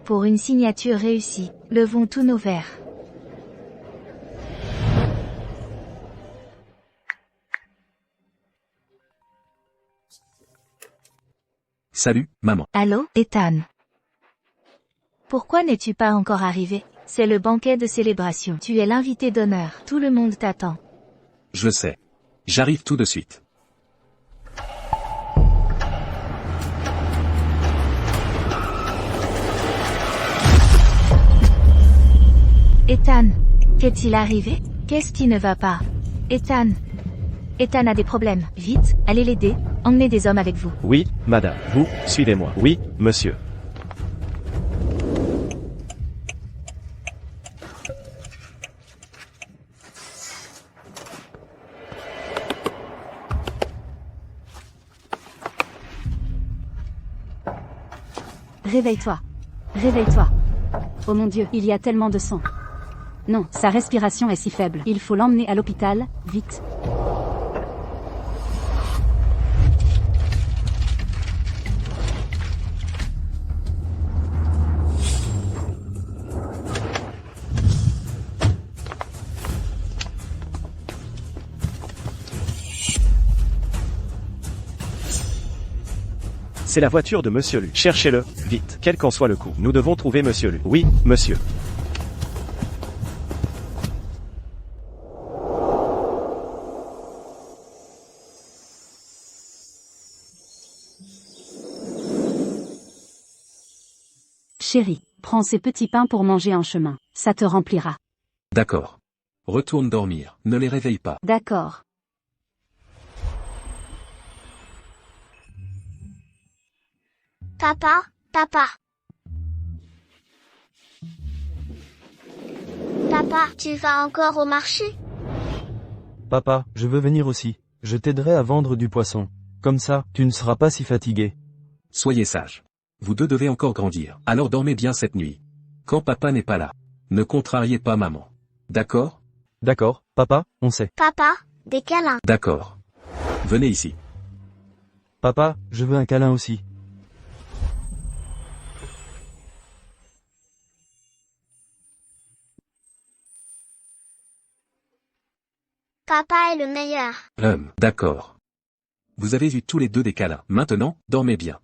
Pour une signature réussie, levons tous nos verres. Salut, maman. Allô, Ethan. Pourquoi n'es-tu pas encore arrivé? C'est le banquet de célébration. Tu es l'invité d'honneur. Tout le monde t'attend. Je sais. J'arrive tout de suite. Ethan, qu'est-il arrivé? Qu'est-ce qui ne va pas? Ethan. Ethan a des problèmes. Vite, allez l'aider. Emmenez des hommes avec vous. Oui, madame. Vous, suivez-moi. Oui, monsieur. Réveille-toi. Réveille-toi. Oh mon Dieu, il y a tellement de sang. Non, sa respiration est si faible. Il faut l'emmener à l'hôpital, vite. C'est la voiture de Monsieur Lu. Cherchez-le, vite, quel qu'en soit le coût. Nous devons trouver Monsieur Lu. Oui, monsieur. Chérie, prends ces petits pains pour manger en chemin. Ça te remplira. D'accord. Retourne dormir. Ne les réveille pas. D'accord. Papa, papa. Papa, tu vas encore au marché? Papa, je veux venir aussi. Je t'aiderai à vendre du poisson. Comme ça, tu ne seras pas si fatigué. Soyez sages. Vous deux devez encore grandir. Alors dormez bien cette nuit. Quand papa n'est pas là. Ne contrariez pas maman. D'accord? D'accord, papa, on sait. Papa, des câlins. D'accord. Venez ici. Papa, je veux un câlin aussi. Papa est le meilleur. D'accord. Vous avez eu tous les deux des câlins. Maintenant, dormez bien.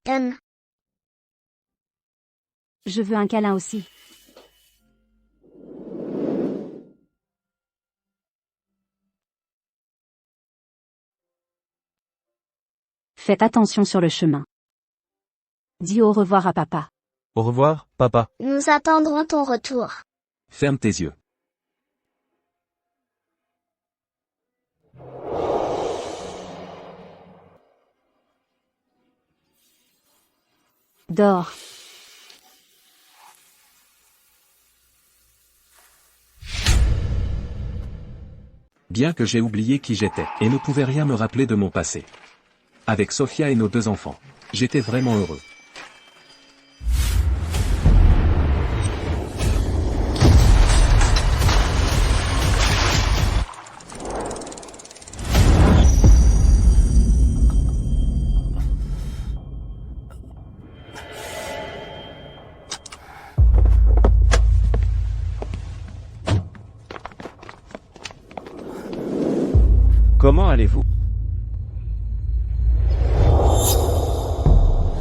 Je veux un câlin aussi. Faites attention sur le chemin. Dis au revoir à papa. Au revoir, papa. Nous attendrons ton retour. Ferme tes yeux. Dors. Bien que j'ai oublié qui j'étais, et ne pouvais rien me rappeler de mon passé. Avec Sophia et nos deux enfants. J'étais vraiment heureux. Comment allez-vous?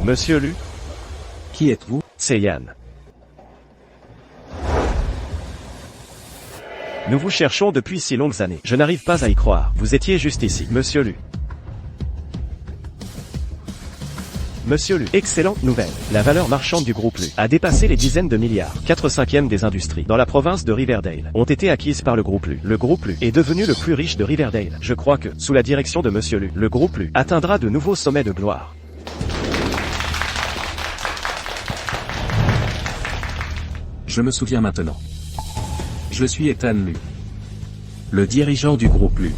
Monsieur Lu? Qui êtes-vous? C'est Yann. Nous vous cherchons depuis si longues années. Je n'arrive pas à y croire. Vous étiez juste ici, Monsieur Lu. Monsieur Lu, excellente nouvelle. La valeur marchande du groupe Lu a dépassé les dizaines de milliards. 4/5 des industries dans la province de Riverdale ont été acquises par le groupe Lu. Le groupe Lu est devenu le plus riche de Riverdale. Je crois que, sous la direction de Monsieur Lu, le groupe Lu atteindra de nouveaux sommets de gloire. Je me souviens maintenant. Je suis Ethan Lu. Le dirigeant du groupe Lu.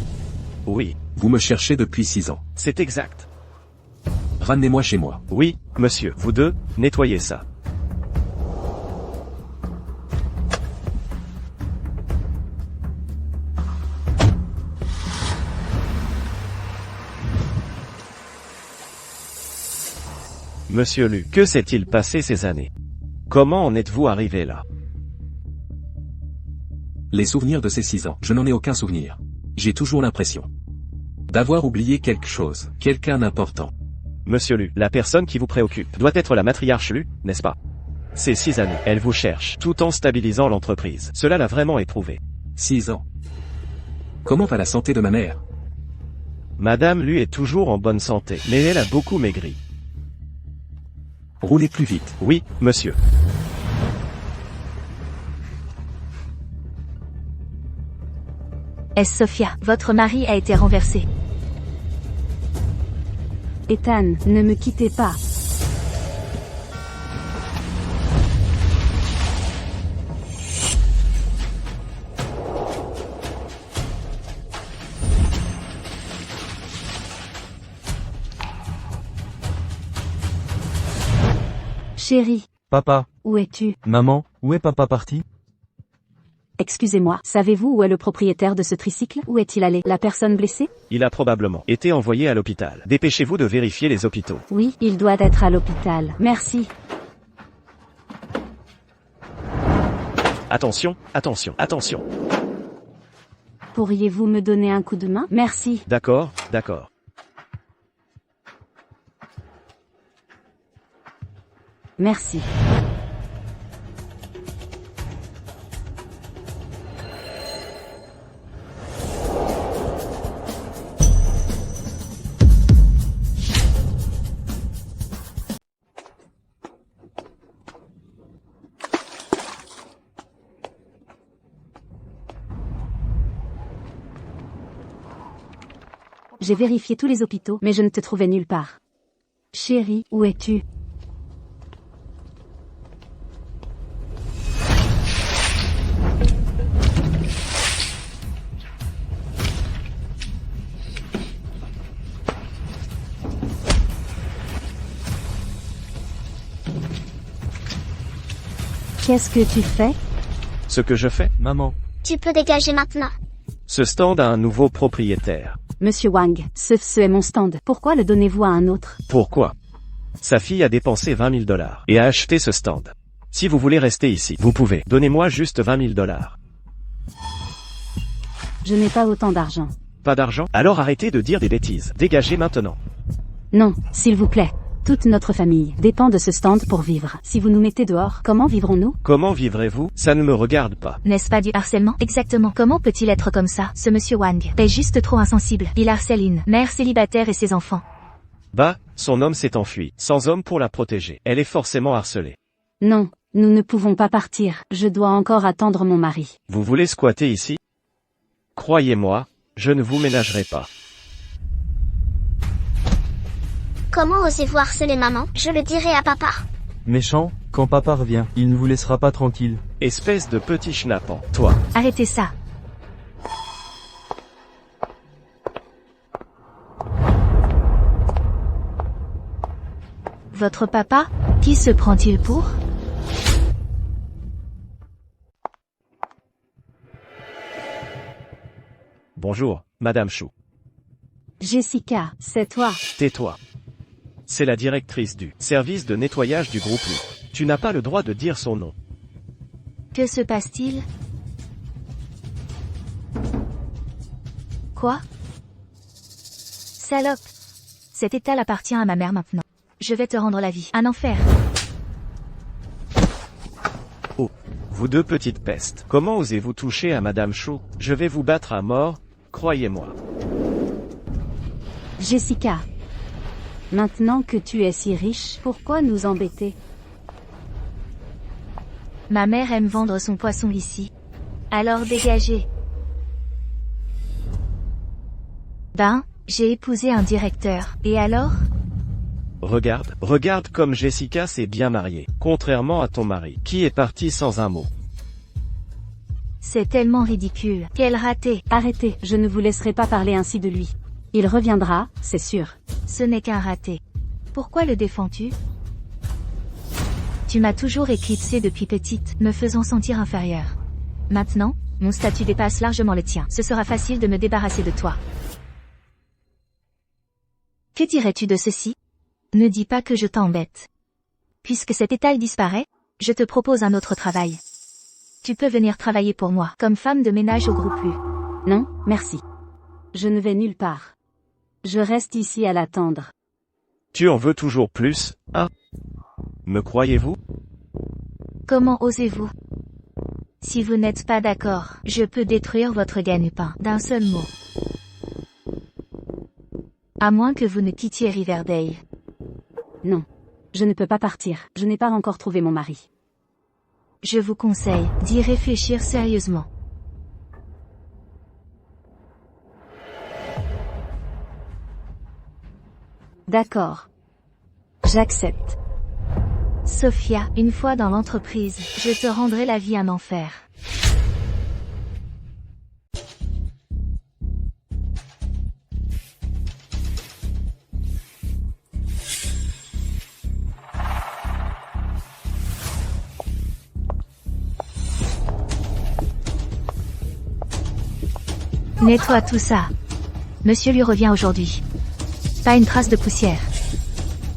Oui. Vous me cherchez depuis 6 ans. C'est exact. Ramenez-moi chez moi. Oui, monsieur. Vous deux, nettoyez ça. Monsieur Lu, que s'est-il passé ces années? Comment en êtes-vous arrivé là? Les souvenirs de ces 6 ans, je n'en ai aucun souvenir. J'ai toujours l'impression d'avoir oublié quelque chose, quelqu'un d'important. Monsieur Lu, la personne qui vous préoccupe doit être la matriarche Lu, n'est-ce pas? Ces 6 années, elle vous cherche, tout en stabilisant l'entreprise. Cela l'a vraiment éprouvé. 6 ans. Comment va la santé de ma mère? Madame Lu est toujours en bonne santé, mais elle a beaucoup maigri. Roulez plus vite. Oui, monsieur. Est-ce Sophia? Votre mari a été renversé. Ethan, ne me quittez pas. Chérie, Papa, où es-tu? maman, où est papa parti? Excusez-moi, savez-vous où est le propriétaire de ce tricycle? Où est-il allé? La personne blessée? Il a probablement été envoyé à l'hôpital. Dépêchez-vous de vérifier les hôpitaux. Oui, il doit être à l'hôpital. Merci. Attention, attention, attention. Pourriez-vous me donner un coup de main? Merci. D'accord, d'accord. Merci. J'ai vérifié tous les hôpitaux, mais je ne te trouvais nulle part. Chérie, où es-tu? Qu'est-ce que tu fais? Ce que je fais, Maman, Tu peux dégager maintenant. ce stand a un nouveau propriétaire. Monsieur Wang, ce est mon stand. Pourquoi le donnez-vous à un autre? Pourquoi? Sa fille a dépensé 20 000 $ et a acheté ce stand. Si vous voulez rester ici, vous pouvez. Donnez-moi juste 20 000 $. Je n'ai pas autant d'argent. Pas d'argent? Alors arrêtez de dire des bêtises. Dégagez maintenant. Non, s'il vous plaît. Toute notre famille dépend de ce stand pour vivre. Si vous nous mettez dehors, comment vivrons-nous? Comment vivrez-vous? Ça ne me regarde pas. N'est-ce pas du harcèlement? Exactement. Comment peut-il être comme ça? Ce monsieur Wang est juste trop insensible. Il harcèle une mère célibataire et ses enfants. Bah, son homme s'est enfui, sans homme pour la protéger. Elle est forcément harcelée. Non, nous ne pouvons pas partir. Je dois encore attendre mon mari. Vous voulez squatter ici? Croyez-moi, je ne vous ménagerai pas. Comment osez-vous harceler maman? Je le dirai à papa. méchant, quand papa revient, il ne vous laissera pas tranquille. Espèce de petit schnappant, toi. Arrêtez ça. Votre papa? Qui se prend-il pour? Bonjour, Madame Chou. Jessica, c'est toi. Tais-toi. C'est la directrice du service de nettoyage du groupe Lu. Tu n'as pas le droit de dire son nom. Que se passe-t-il? Quoi? Salope! Cet étal appartient à ma mère maintenant. Je vais te rendre la vie. Un enfer. Oh, vous deux petites pestes. Comment osez-vous toucher à Madame Chou? Je vais vous battre à mort, croyez-moi. Jessica. Maintenant que tu es si riche, pourquoi nous embêter? Ma mère aime vendre son poisson ici. Alors dégagez. Ben, j'ai épousé un directeur. Et alors? Regarde comme Jessica s'est bien mariée, contrairement à ton mari, qui est parti sans un mot. C'est tellement ridicule. Quel raté. Arrêtez, je ne vous laisserai pas parler ainsi de lui. Il reviendra, c'est sûr. Ce n'est qu'un raté. Pourquoi le défends-tu? Tu m'as toujours éclipsée depuis petite, me faisant sentir inférieure. Maintenant, mon statut dépasse largement le tien. Ce sera facile de me débarrasser de toi. Que dirais-tu de ceci? Ne dis pas que je t'embête. Puisque cet étal disparaît, Je te propose un autre travail. Tu peux venir travailler pour moi, comme femme de ménage au groupe U. Non, merci. Je ne vais nulle part. Je reste ici à l'attendre. Tu en veux toujours plus, hein? Me croyez-vous? Comment osez-vous? Si vous n'êtes pas d'accord, je peux détruire votre gagne-pain d'un seul mot. À moins que vous ne quittiez Riverdale. Non. Je ne peux pas partir. Je n'ai pas encore trouvé mon mari. Je vous conseille d'y réfléchir sérieusement. D'accord. J'accepte. Sophia, une fois dans l'entreprise, je te rendrai la vie un enfer. Nettoie tout ça. Monsieur lui revient aujourd'hui. Pas une trace de poussière.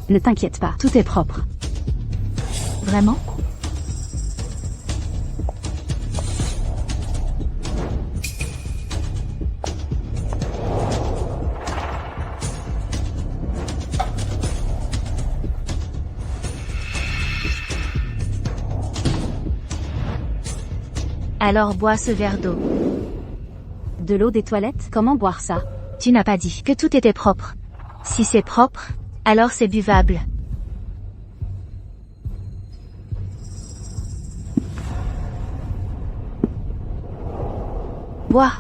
Ne t'inquiète pas, tout est propre. Vraiment? Alors bois ce verre d'eau. De l'eau des toilettes? Comment boire ça? Tu n'as pas dit que tout était propre. Si c'est propre, alors c'est buvable. Bois.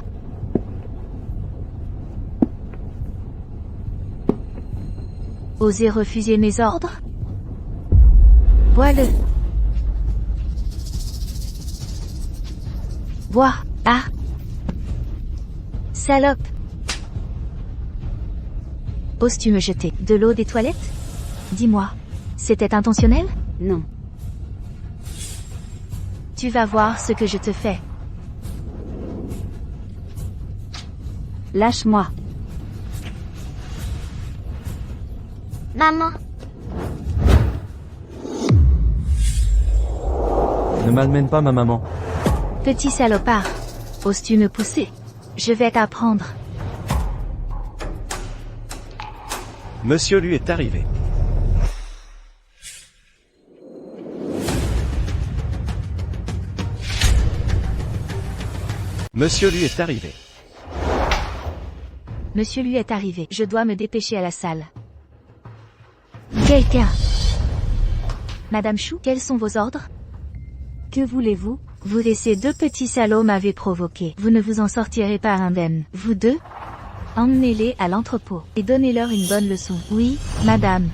Osez refuser mes ordres? Bois-le. Bois. Ah. Salope. Oses-tu me jeter de l'eau des toilettes? Dis-moi. C'était intentionnel? Non. Tu vas voir ce que je te fais. Lâche-moi. Maman, Ne malmène pas ma maman. Petit salopard. Oses-tu me pousser? Je vais t'apprendre. Monsieur lui est arrivé. Monsieur lui est arrivé. Monsieur lui est arrivé. Je dois me dépêcher à la salle. Quelqu'un. Madame Chou, quels sont vos ordres? Que voulez-vous? Vous laissez deux petits salauds m'avaient provoqué. Vous ne vous en sortirez pas indemne. Vous deux? Emmenez-les à l'entrepôt et donnez-leur une bonne leçon. Oui, madame.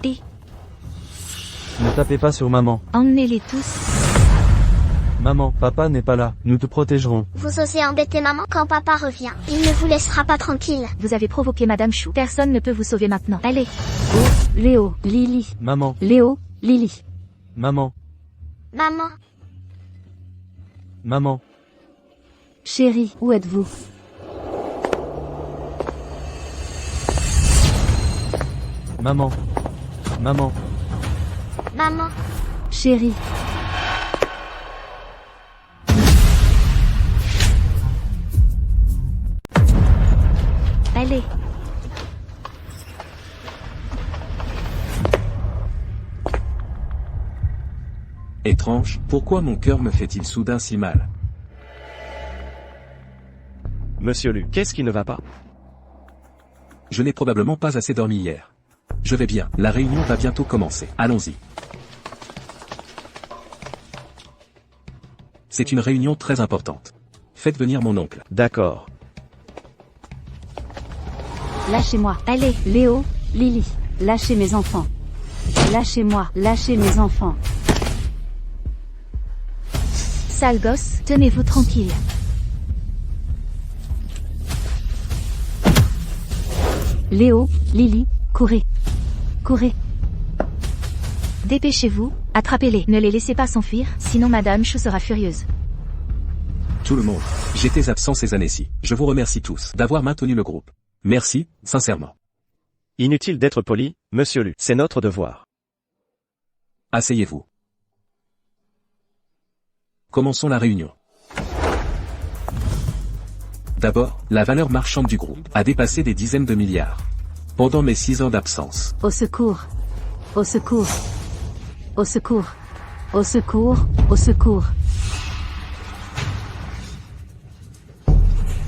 Et Ne tapez pas sur maman. emmenez-les tous. Maman, papa n'est pas là. Nous te protégerons. vous osez embêter maman quand papa revient. Il ne vous laissera pas tranquille. Vous avez provoqué Madame Chou. Personne ne peut vous sauver maintenant. Allez. Léo, Lily. Maman, Léo, Lily. maman, Maman, maman, Chérie, où êtes-vous? maman, maman, maman, Chérie. Allez. Étrange, pourquoi mon cœur me fait-il soudain si mal? Monsieur Lu, qu'est-ce qui ne va pas? Je n'ai probablement pas assez dormi hier. Je vais bien, la réunion va bientôt commencer. Allons-y. C'est une réunion très importante. Faites venir mon oncle. D'accord. Lâchez-moi. Allez, Léo, Lily. Lâchez mes enfants. Lâchez-moi. Lâchez mes enfants. Sale gosse, tenez-vous tranquille. Léo, Lily, courez. Courez. Dépêchez-vous, attrapez-les. Ne les laissez pas s'enfuir, sinon Madame Chou sera furieuse. Tout le monde. J'étais absent ces années-ci. Je vous remercie tous d'avoir maintenu le groupe. Merci, sincèrement. Inutile d'être poli, monsieur Lu. C'est notre devoir. Asseyez-vous. Commençons la réunion. D'abord, la valeur marchande du groupe a dépassé des dizaines de milliards. Pendant mes 6 ans d'absence. Au secours. Au secours. Au secours. Au secours. Au secours.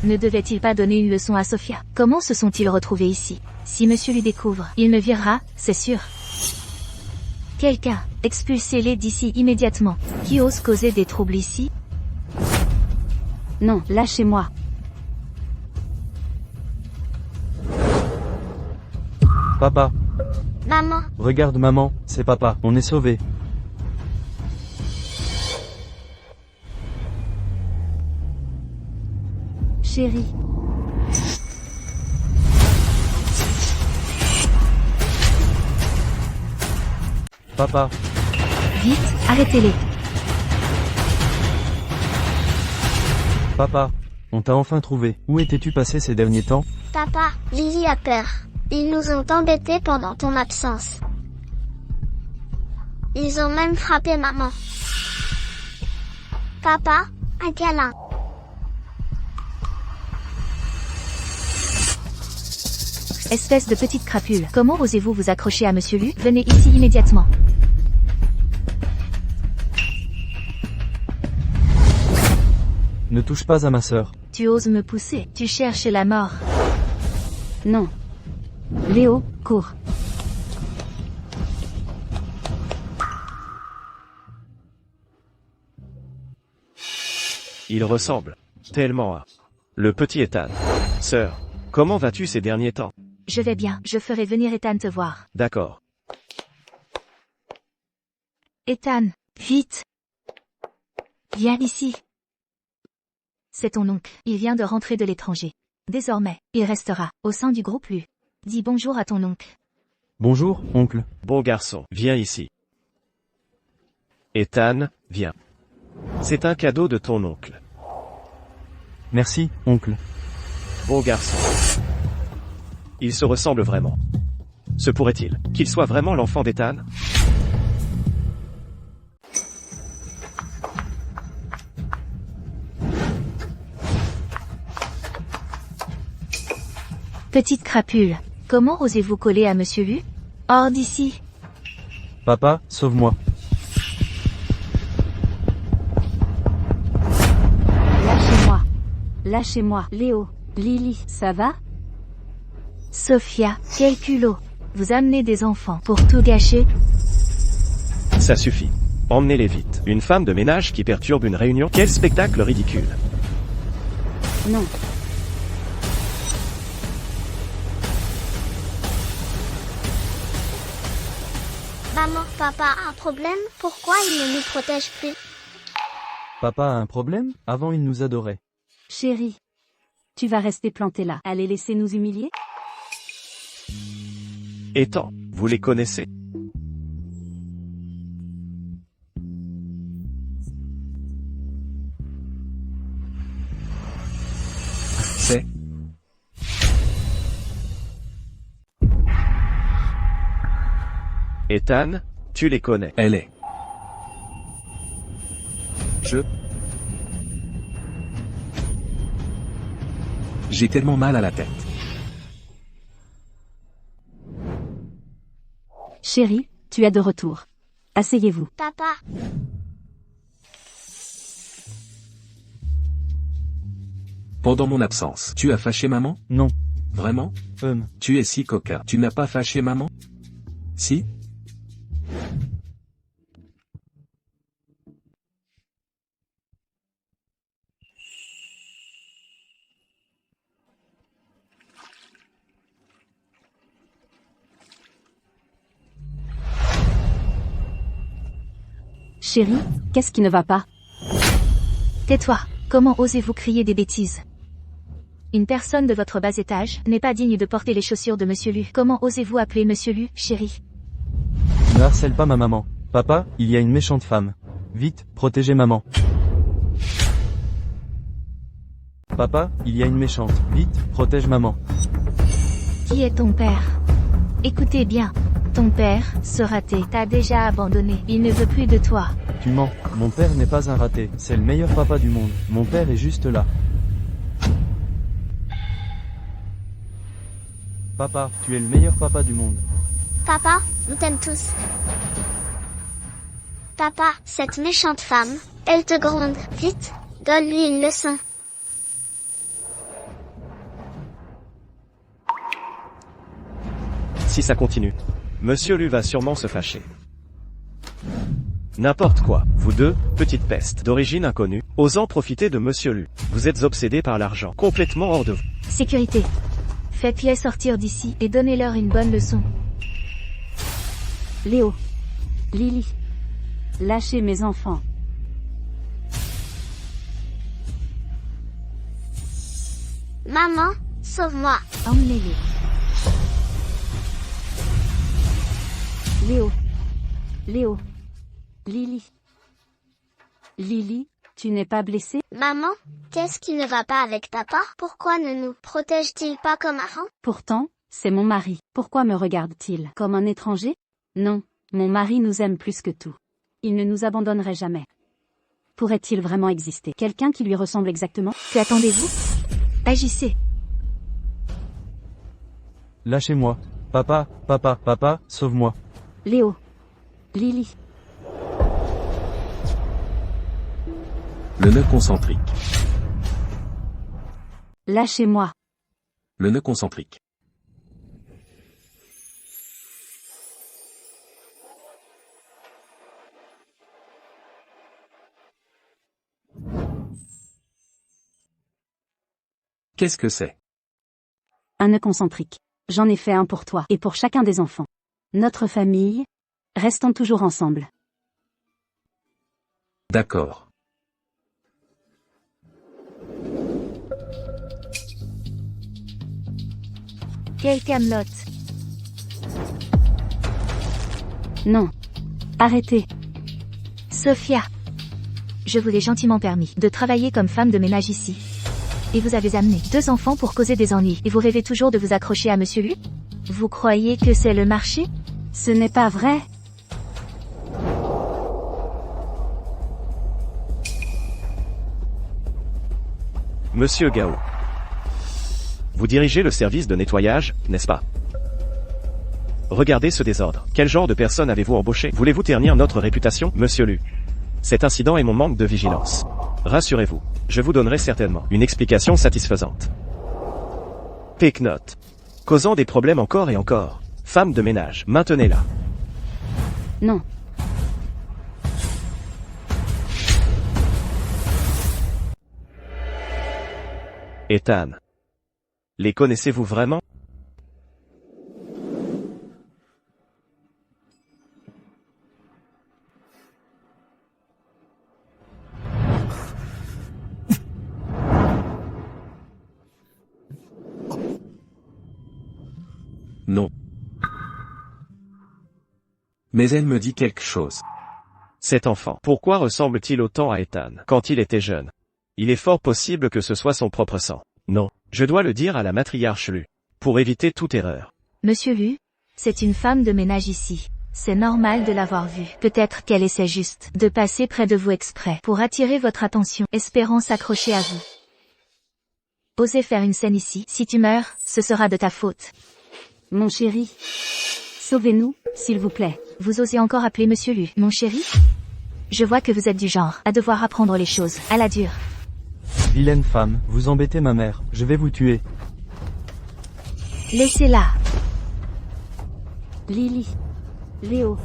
Ne devait-il pas donner une leçon à Sophia? Comment se sont-ils retrouvés ici? Si monsieur lui découvre, il me virera, c'est sûr. Quelqu'un, expulsez-les d'ici immédiatement. Qui ose causer des troubles ici? Non, lâchez-moi. Papa, Maman, regarde maman, c'est papa, on est sauvés. Chérie. Papa, Vite, arrêtez-les. papa, on t'a enfin trouvé. Où étais-tu passé ces derniers temps? papa, Lily a peur. Ils nous ont embêtés pendant ton absence. Ils ont même frappé maman. Papa, un câlin. Espèce de petite crapule. Comment osez-vous vous accrocher à monsieur Lu? Venez ici immédiatement. Ne touche pas à ma sœur. Tu oses me pousser. Tu cherches la mort. Non. Léo, cours. Il ressemble tellement à le petit Ethan. Sœur, comment vas-tu ces derniers temps? Je vais bien. Je ferai venir Ethan te voir. D'accord. Ethan, vite. Viens ici. C'est ton oncle. Il vient de rentrer de l'étranger. Désormais, il restera au sein du groupe Lu. Dis bonjour à ton oncle. Bonjour, oncle. Bon garçon, viens ici. Ethan, viens. C'est un cadeau de ton oncle. Merci, oncle. Bon garçon. Il se ressemble vraiment. Se pourrait-il qu'il soit vraiment l'enfant d'Ethan? Petite crapule. Comment osez-vous coller à monsieur Lu? Hors d'ici. Papa, sauve-moi. Lâchez-moi. Lâchez-moi. Léo, Lily, ça va? Sophia, quel culot. Vous amenez des enfants pour tout gâcher? Ça suffit. Emmenez-les vite. Une femme de ménage qui perturbe une réunion? Quel spectacle ridicule. Non. Maman, papa a un problème? Pourquoi il ne nous protège plus? Papa a un problème? Avant il nous adorait. Chérie. Tu vas rester planté là. Allez laisser nous humilier? Ethan, vous les connaissez? C'est Ethan, tu les connais. elle est. J'ai tellement mal à la tête. Chérie, tu es de retour. Asseyez-vous. Papa, Pendant mon absence, tu as fâché maman? Non. Vraiment? Tu es si coquin. Tu n'as pas fâché maman? Si? Chérie, qu'est-ce qui ne va pas? Tais-toi. Comment osez-vous crier des bêtises? Une personne de votre bas étage n'est pas digne de porter les chaussures de monsieur Lu. Comment osez-vous appeler monsieur Lu, chérie? Ne harcèle pas ma maman. Papa, il y a une méchante femme. Vite, protégez maman. Papa, il y a une méchante. Vite, protège maman. Qui est ton père? Écoutez bien. Ton père, ce raté, t'a déjà abandonné. Il ne veut plus de toi. Tu mens. Mon père n'est pas un raté. C'est le meilleur papa du monde. Mon père est juste là. Papa, tu es le meilleur papa du monde. Papa, nous t'aime tous. Papa, cette méchante femme, elle te gronde. Vite, donne-lui une leçon. Si ça continue, Monsieur Lu va sûrement se fâcher. N'importe quoi, vous deux, petites pestes d'origine inconnue, osant profiter de Monsieur Lu. Vous êtes obsédés par l'argent, complètement hors de vous. Sécurité. Faites-les sortir d'ici et donnez-leur une bonne leçon. Léo. Lily. Lâchez mes enfants. Maman, sauve-moi. Emmenez-les. Léo. Léo. Lily. Lily, tu n'es pas blessée? Maman, qu'est-ce qui ne va pas avec papa? Pourquoi ne nous protège-t-il pas comme avant? Pourtant, c'est mon mari. Pourquoi me regarde-t-il comme un étranger? Non, mon mari nous aime plus que tout. Il ne nous abandonnerait jamais. Pourrait-il vraiment exister quelqu'un qui lui ressemble exactement? Que attendez-vous? Agissez. Lâchez-moi. Papa, papa, papa, sauve-moi. Léo. Lily. Le nœud concentrique. Lâchez-moi. Le nœud concentrique. Qu'est-ce que c'est? Un nœud concentrique. J'en ai fait un pour toi et pour chacun des enfants. Notre famille, restons toujours ensemble. D'accord. Quel Camelot. Non. Arrêtez. Sophia. Je vous ai gentiment permis de travailler comme femme de ménage ici. Et vous avez amené 2 enfants pour causer des ennuis. Et vous rêvez toujours de vous accrocher à Monsieur Lu? Vous croyez que c'est le marché? Ce n'est pas vrai. Monsieur Gao. Vous dirigez le service de nettoyage, n'est-ce pas? Regardez ce désordre. Quel genre de personne avez-vous embauché? Voulez-vous ternir notre réputation, Monsieur Lu? Cet incident est mon manque de vigilance. Rassurez-vous, je vous donnerai certainement une explication satisfaisante. Take note. Causant des problèmes encore et encore. Femme de ménage, maintenez-la. Non. Ethan. Les connaissez-vous vraiment? Non. Mais elle me dit quelque chose. Cet enfant, pourquoi ressemble-t-il autant à Ethan quand il était jeune? Il est fort possible que ce soit son propre sang. Non, je dois le dire à la matriarche Lu, pour éviter toute erreur. Monsieur Lu, c'est une femme de ménage ici. C'est normal de l'avoir vue. Peut-être qu'elle essaie juste de passer près de vous exprès pour attirer votre attention, espérant s'accrocher à vous. Osez faire une scène ici. Si tu meurs, ce sera de ta faute. Mon chéri. Sauvez-nous, s'il vous plaît. Vous osez encore appeler Monsieur Lu, mon chéri? Je vois que vous êtes du genre à devoir apprendre les choses à la dure. Vilaine femme, vous embêtez ma mère. Je vais vous tuer. Laissez-la. Lily. Léo.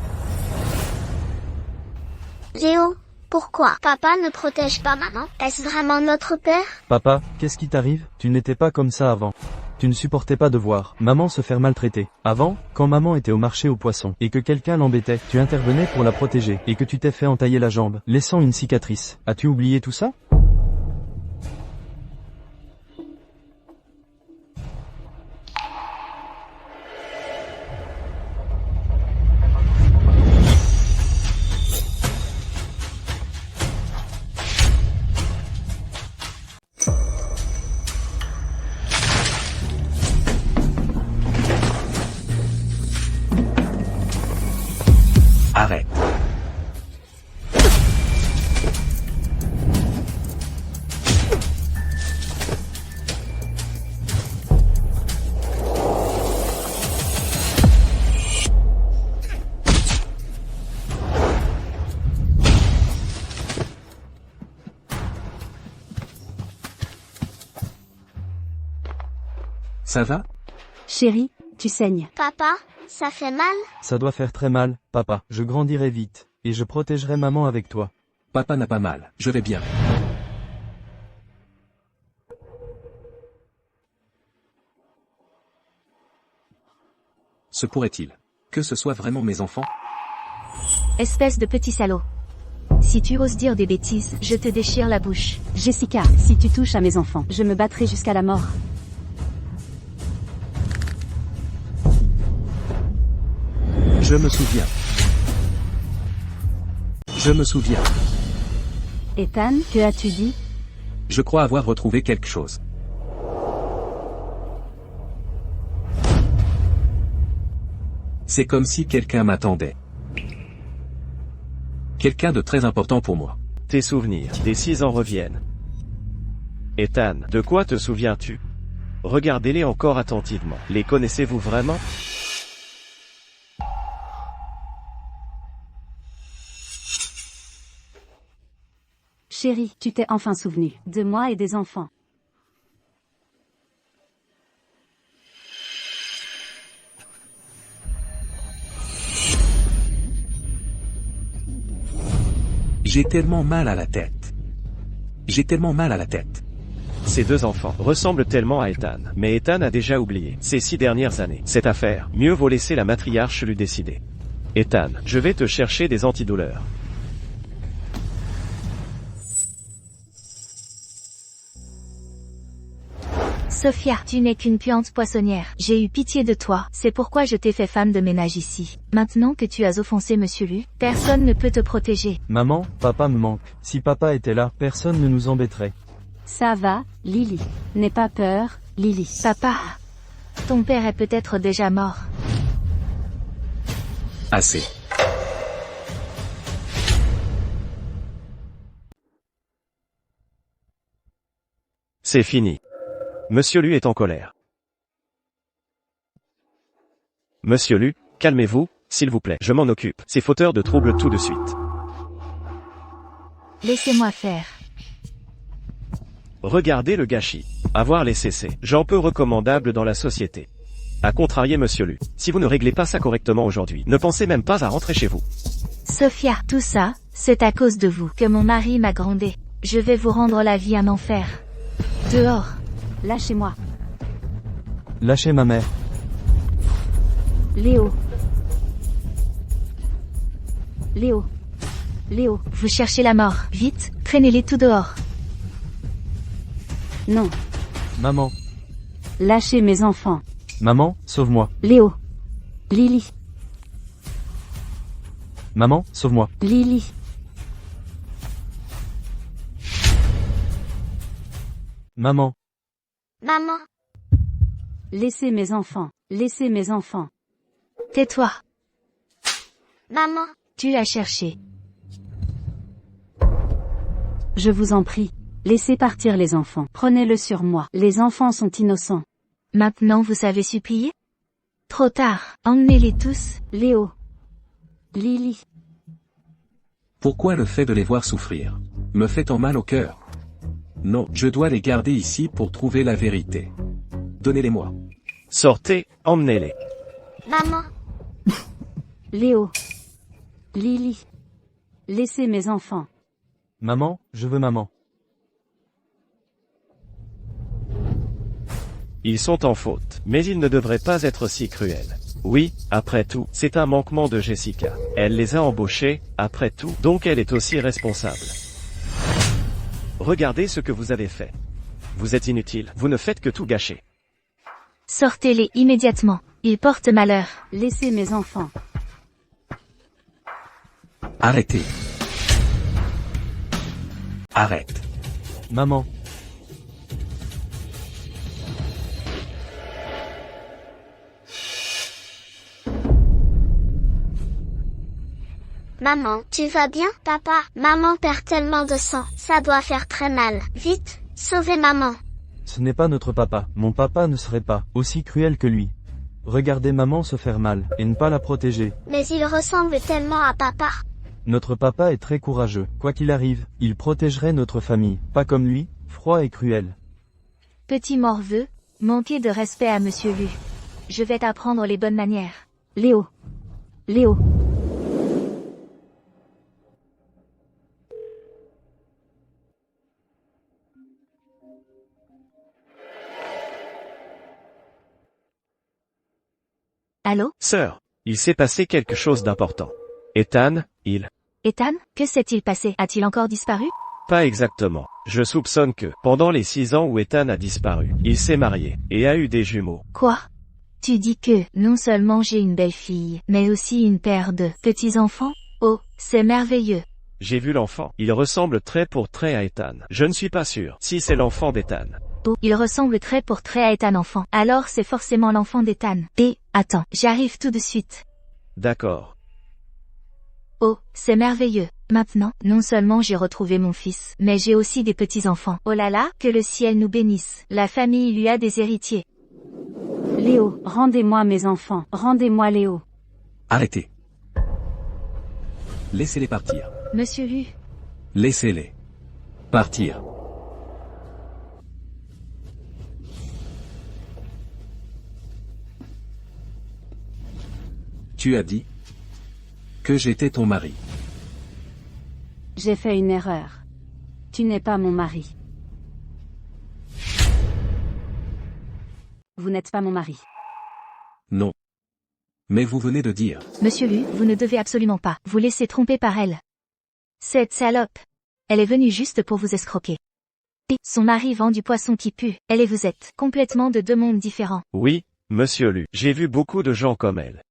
Léo, pourquoi papa ne protège pas maman? Est-ce vraiment notre père? Papa, qu'est-ce qui t'arrive? Tu n'étais pas comme ça avant. Tu ne supportais pas de voir maman se faire maltraiter. Avant, quand maman était au marché aux poissons, et que quelqu'un l'embêtait, tu intervenais pour la protéger, et que tu t'es fait entailler la jambe, laissant une cicatrice. As-tu oublié tout ça? Ça va? Chérie, tu saignes. Papa, ça fait mal? Ça doit faire très mal, papa. Je grandirai vite. Et je protégerai maman avec toi. Papa n'a pas mal, je vais bien. Se pourrait-il que ce soit vraiment mes enfants? Espèce de petit salaud. Si tu oses dire des bêtises, je te déchire la bouche. Jessica, si tu touches à mes enfants, je me battrai jusqu'à la mort. Je me souviens. Je me souviens. Ethan, que as-tu dit? Je crois avoir retrouvé quelque chose. C'est comme si quelqu'un m'attendait. Quelqu'un de très important pour moi. Tes souvenirs des 6 ans reviennent. Ethan, de quoi te souviens-tu? Regardez-les encore attentivement. Les connaissez-vous vraiment? Chérie, tu t'es enfin souvenu de moi et des enfants. J'ai tellement mal à la tête. J'ai tellement mal à la tête. Ces 2 enfants ressemblent tellement à Ethan. Mais Ethan a déjà oublié ces 6 dernières années. Cette affaire, mieux vaut laisser la matriarche lui décider. Ethan, je vais te chercher des antidouleurs. Sophia, tu n'es qu'une puante poissonnière. J'ai eu pitié de toi, c'est pourquoi je t'ai fait femme de ménage ici. Maintenant que tu as offensé Monsieur Lu, personne ne peut te protéger. Maman, papa me manque. Si papa était là, personne ne nous embêterait. Ça va, Lily. N'aie pas peur, Lily. Papa, ton père est peut-être déjà mort. Assez. C'est fini. Monsieur Lu est en colère. Monsieur Lu, calmez-vous, s'il vous plaît. Je m'en occupe. C'est fauteur de troubles tout de suite. Laissez-moi faire. Regardez le gâchis. Avoir les CC. Genre peu recommandable dans la société. À contrarier Monsieur Lu. Si vous ne réglez pas ça correctement aujourd'hui, ne pensez même pas à rentrer chez vous. Sophia, tout ça, c'est à cause de vous que mon mari m'a grondé. Je vais vous rendre la vie un enfer. Dehors. Lâchez-moi. Lâchez ma mère. Léo. Léo. Léo. Vous cherchez la mort. Vite, traînez-les tout dehors. Non. Maman. Lâchez mes enfants. Maman, sauve-moi. Léo. Lily. Maman, sauve-moi. Lily. Maman. Maman, Laissez mes enfants. Laissez mes enfants. Tais-toi. maman, Tu as cherché. Je vous en prie. Laissez partir les enfants. Prenez-le sur moi. Les enfants sont innocents. Maintenant vous savez supplier? Trop tard. Emmenez-les tous. Léo. Lily. Pourquoi le fait de les voir souffrir me fait tant mal au cœur? Non, je dois les garder ici pour trouver la vérité. Donnez-les-moi. Sortez, emmenez-les. maman, Léo. Lily. Laissez mes enfants. Maman, je veux maman. Ils sont en faute, mais ils ne devraient pas être si cruels. Oui, après tout, c'est un manquement de Jessica. Elle les a embauchés, après tout, donc elle est aussi responsable. Regardez ce que vous avez fait. Vous êtes inutile, vous ne faites que tout gâcher. Sortez-les immédiatement. Ils portent malheur. Laissez mes enfants. Arrêtez. Arrête. Maman. maman, tu vas bien, papa? Maman perd tellement de sang, ça doit faire très mal. Vite, sauvez maman. Ce n'est pas notre papa. Mon papa ne serait pas aussi cruel que lui. Regardez maman se faire mal, et ne pas la protéger. Mais il ressemble tellement à papa. Notre papa est très courageux. Quoi qu'il arrive, il protégerait notre famille. Pas comme lui, froid et cruel. Petit morveux, Manquez de respect à Monsieur Lu. Je vais t'apprendre les bonnes manières. Léo. Léo. Allô? Sœur, il s'est passé quelque chose d'important. Ethan, Ethan, que s'est-il passé? A-t-il encore disparu? Pas exactement. Je soupçonne que, pendant les 6 ans où Ethan a disparu, il s'est marié, et a eu des jumeaux. Quoi? Tu dis que, non seulement j'ai une belle-fille, mais aussi une paire de petits-enfants? Oh, c'est merveilleux. J'ai vu l'enfant. Il ressemble trait pour trait à Ethan. Je ne suis pas sûr si c'est l'enfant d'Ethan. Oh, il ressemble trait pour trait à Ethan enfant. Alors c'est forcément l'enfant d'Ethan. Attends, j'arrive tout de suite. D'accord. Oh, c'est merveilleux. Maintenant, non seulement j'ai retrouvé mon fils, mais j'ai aussi des petits-enfants. Oh là là, que le ciel nous bénisse. La famille lui a des héritiers. Léo, rendez-moi mes enfants. Rendez-moi Léo. Arrêtez. Laissez-les partir. Monsieur Lu. Laissez-les partir. Tu as dit que j'étais ton mari. J'ai fait une erreur. Tu n'es pas mon mari. Vous n'êtes pas mon mari. Non. Mais vous venez de dire. Monsieur Lu, vous ne devez absolument pas vous laisser tromper par elle. Cette salope. Elle est venue juste pour vous escroquer. Et son mari vend du poisson qui pue. Elle et vous êtes complètement de deux mondes différents. Oui, monsieur Lu. J'ai vu beaucoup de gens comme elle.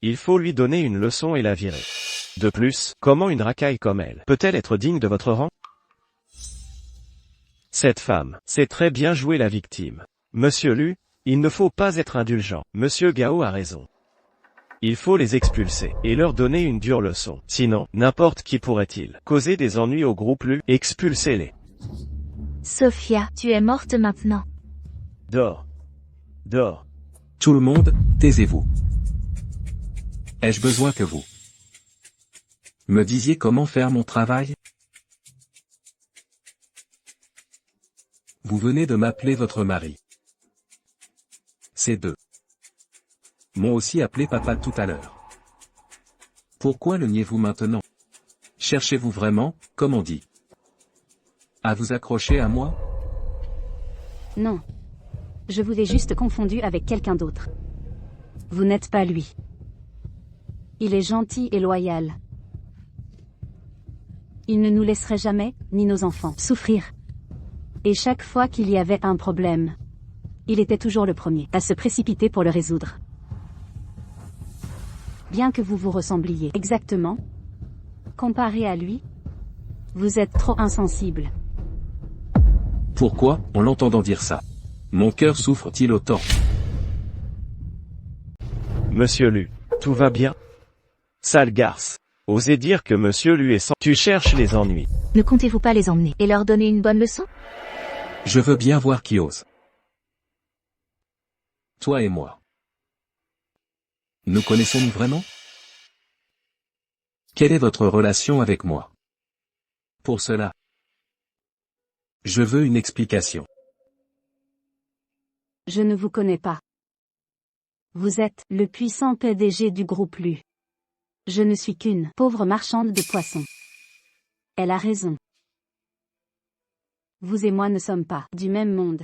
Il faut lui donner une leçon et la virer. De plus, comment une racaille comme elle peut-elle être digne de votre rang? Cette femme sait très bien jouer la victime. Monsieur Lu, il ne faut pas être indulgent. Monsieur Gao a raison. Il faut les expulser et leur donner une dure leçon. Sinon, n'importe qui pourrait-il causer des ennuis au groupe Lu. Expulsez-les. Sophia, tu es morte maintenant. Dors. Dors. Tout le monde, taisez-vous. Ai-je besoin que vous me disiez comment faire mon travail? Vous venez de m'appeler votre mari. Ces deux m'ont aussi appelé papa tout à l'heure. Pourquoi le niez-vous maintenant? Cherchez-vous vraiment, comme on dit, à vous accrocher à moi? Non. Je vous ai juste confondu avec quelqu'un d'autre. Vous n'êtes pas lui. Il est gentil et loyal. Il ne nous laisserait jamais, ni nos enfants, souffrir. Et chaque fois qu'il y avait un problème, il était toujours le premier à se précipiter pour le résoudre. Bien que vous vous ressembliez exactement, comparé à lui, vous êtes trop insensible. Pourquoi, en l'entendant dire ça, mon cœur souffre-t-il autant? Monsieur Lu, tout va bien? Sale garce. Osez dire que monsieur Lu est sans... Tu cherches les ennuis. Ne comptez-vous pas les emmener et leur donner une bonne leçon? Je veux bien voir qui ose. Toi et moi. Nous connaissons-nous vraiment? Quelle est votre relation avec moi? Pour cela, je veux une explication. Je ne vous connais pas. Vous êtes le puissant PDG du groupe Lu. Je ne suis qu'une pauvre marchande de poissons. Elle a raison. Vous et moi ne sommes pas du même monde.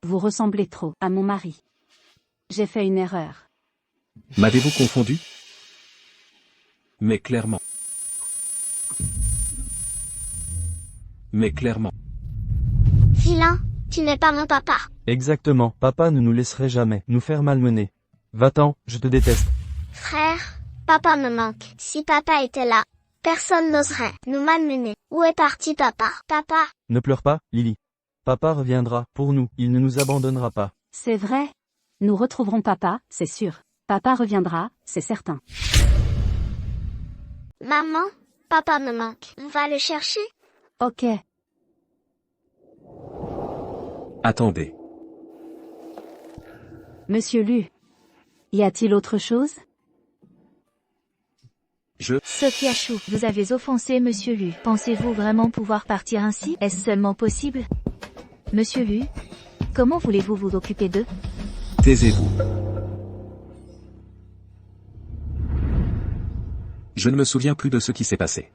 Vous ressemblez trop à mon mari. J'ai fait une erreur. M'avez-vous confondu? Mais clairement. Mais clairement. Vilain, tu n'es pas mon papa. Exactement, papa ne nous laisserait jamais nous faire malmener. Va-t'en, je te déteste. Frère, papa me manque. Si papa était là, personne n'oserait nous malmener. Où est parti papa? Papa? Ne pleure pas, Lily. Papa reviendra pour nous, il ne nous abandonnera pas. C'est vrai. Nous retrouverons papa, c'est sûr. Papa reviendra, c'est certain. Maman, papa me manque. On va le chercher? Ok. Attendez. Monsieur Lu. Y a-t-il autre chose? Sophia Chou, vous avez offensé Monsieur Lu. Pensez-vous vraiment pouvoir partir ainsi? Est-ce seulement possible? Monsieur Lu, Comment voulez-vous vous occuper d'eux? Taisez-vous. Je ne me souviens plus de ce qui s'est passé.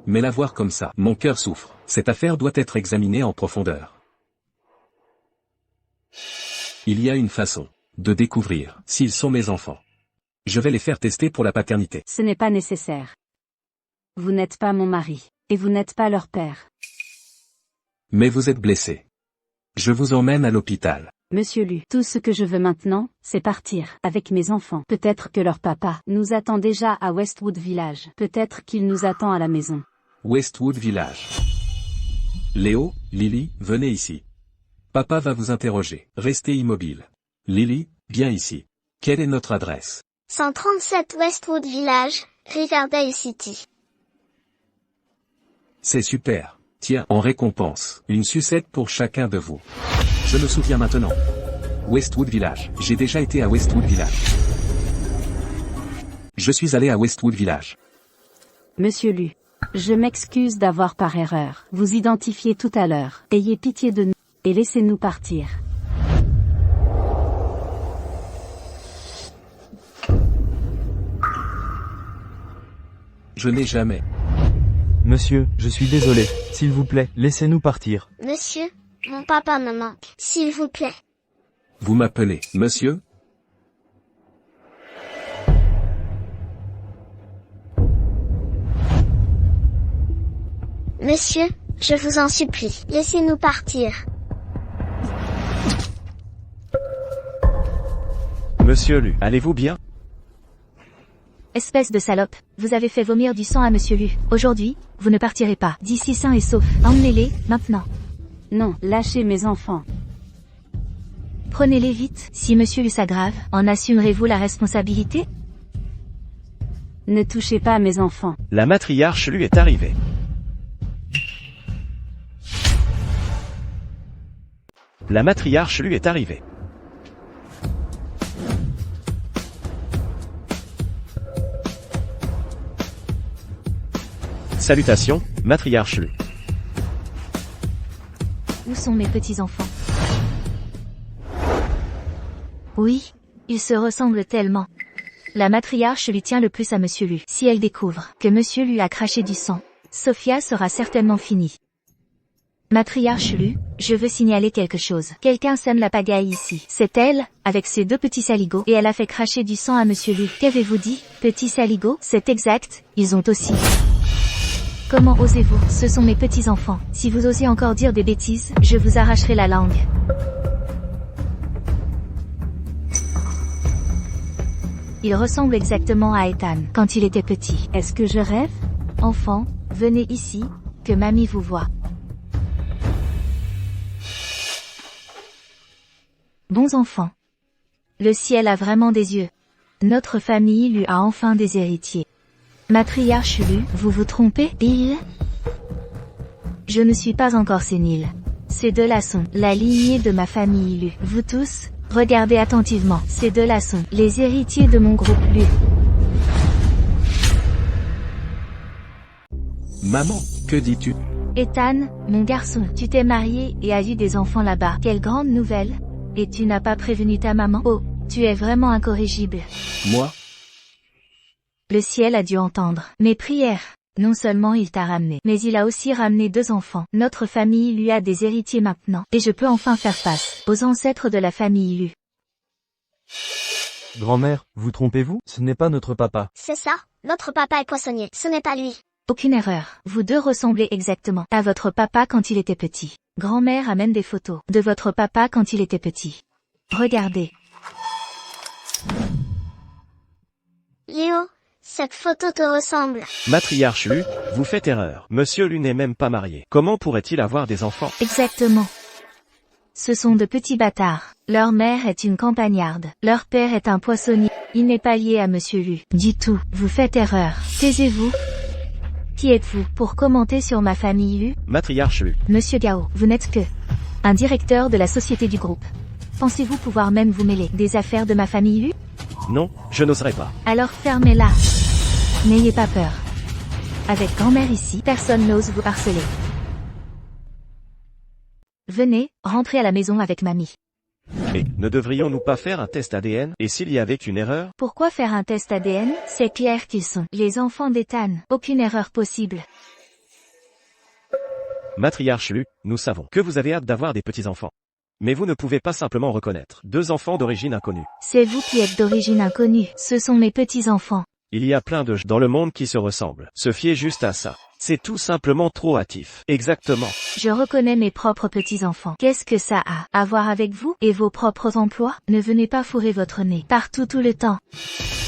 Mais la voir comme ça, mon cœur souffre. Cette affaire doit être examinée en profondeur. Il y a une façon de découvrir s'ils sont mes enfants. Je vais les faire tester pour la paternité. Ce n'est pas nécessaire. Vous n'êtes pas mon mari, et vous n'êtes pas leur père. Mais vous êtes blessé. Je vous emmène à l'hôpital. Monsieur Lu, tout ce que je veux maintenant, c'est partir avec mes enfants. Peut-être que leur papa nous attend déjà à Westwood Village. Peut-être qu'il nous attend à la maison. Westwood Village. Léo, Lily, venez ici. Papa va vous interroger. Restez immobile. Lily, viens ici. Quelle est notre adresse? 137 Westwood Village, Riverdale City. C'est super. Tiens, en récompense, une sucette pour chacun de vous. Je me souviens maintenant. Westwood Village. J'ai déjà été à Westwood Village. Je suis allé à Westwood Village. Monsieur Lu, je m'excuse d'avoir par erreur vous identifié tout à l'heure. Ayez pitié de nous, et laissez-nous partir. Je n'ai jamais. Monsieur, je suis désolé. S'il vous plaît, laissez-nous partir. Monsieur, mon papa me manque. S'il vous plaît. Vous m'appelez, monsieur? Monsieur, je vous en supplie, laissez-nous partir. Monsieur Lu, allez-vous bien? Espèce de salope, vous avez fait vomir du sang à Monsieur Lu. Aujourd'hui, vous ne partirez pas d'ici sain et sauf. Emmenez-les, maintenant. Non, lâchez mes enfants. Prenez-les vite. Si Monsieur Lu s'aggrave, en assumerez-vous la responsabilité? Ne touchez pas à mes enfants. La matriarche Lu est arrivée. La matriarche Lu est arrivée. Salutations, matriarche Lu. Où sont mes petits-enfants? Oui, ils se ressemblent tellement. La matriarche lui tient le plus à Monsieur Lu. Si elle découvre que Monsieur Lu a craché du sang, Sophia sera certainement finie. Matriarche Lu, je veux signaler quelque chose. Quelqu'un sème la pagaille ici. C'est elle, avec ses deux petits saligots, et elle a fait cracher du sang à Monsieur Lu. Qu'avez-vous dit, petits saligots? C'est exact, ils ont aussi. Comment osez-vous? Ce sont mes petits-enfants. Si vous osez encore dire des bêtises, je vous arracherai la langue. Il ressemble exactement à Ethan, quand il était petit. Est-ce que je rêve? Enfant, venez ici, que mamie vous voit. Bons enfants. Le ciel a vraiment des yeux. Notre famille lui a enfin des héritiers. Matriarche Lu, vous vous trompez, Bill? Je ne suis pas encore sénile. Ces deux-là sont la lignée de ma famille Lu. Vous tous, regardez attentivement. Ces deux-là sont les héritiers de mon groupe Lu. Maman, que dis-tu? Ethan, mon garçon, tu t'es marié et as eu des enfants là-bas. Quelle grande nouvelle! Et tu n'as pas prévenu ta maman? Oh, tu es vraiment incorrigible. Moi? Le ciel a dû entendre mes prières. Non seulement il t'a ramené, mais il a aussi ramené deux enfants. Notre famille lui a des héritiers maintenant, et je peux enfin faire face aux ancêtres de la famille Lu. Grand-mère, vous trompez-vous? Ce n'est pas notre papa. C'est ça, notre papa est poissonnier, ce n'est pas lui. Aucune erreur. Vous deux ressemblez exactement à votre papa quand il était petit. Grand-mère amène des photos de votre papa quand il était petit. Regardez. Léo, cette photo te ressemble. Matriarche Lu, vous faites erreur. Monsieur Lu n'est même pas marié. Comment pourrait-il avoir des enfants? Exactement. Ce sont de petits bâtards. Leur mère est une campagnarde. Leur père est un poissonnier. Il n'est pas lié à Monsieur Lu. Du tout. Vous faites erreur. Taisez-vous. Qui êtes-vous pour commenter sur ma famille Lu? Matriarche Lu. Monsieur Gao, vous n'êtes que un directeur de la société du groupe. Pensez-vous pouvoir même vous mêler des affaires de ma famille Lu? Non, je n'oserais pas. Alors fermez-la. N'ayez pas peur. Avec grand-mère ici, personne n'ose vous harceler. Venez, rentrez à la maison avec mamie. Mais, ne devrions-nous pas faire un test ADN, et s'il y avait une erreur? Pourquoi faire un test ADN? C'est clair qu'ils sont les enfants d'Ethan. Aucune erreur possible. Matriarche Lu, nous savons que vous avez hâte d'avoir des petits-enfants. Mais vous ne pouvez pas simplement reconnaître 2 enfants d'origine inconnue. C'est vous qui êtes d'origine inconnue. Ce sont mes petits-enfants. Il y a plein de gens dans le monde qui se ressemblent. Se fier juste à ça. C'est tout simplement trop hâtif. Exactement. Je reconnais mes propres petits-enfants. Qu'est-ce que ça a à voir avec vous et vos propres emplois? Ne venez pas fourrer votre nez partout tout le temps.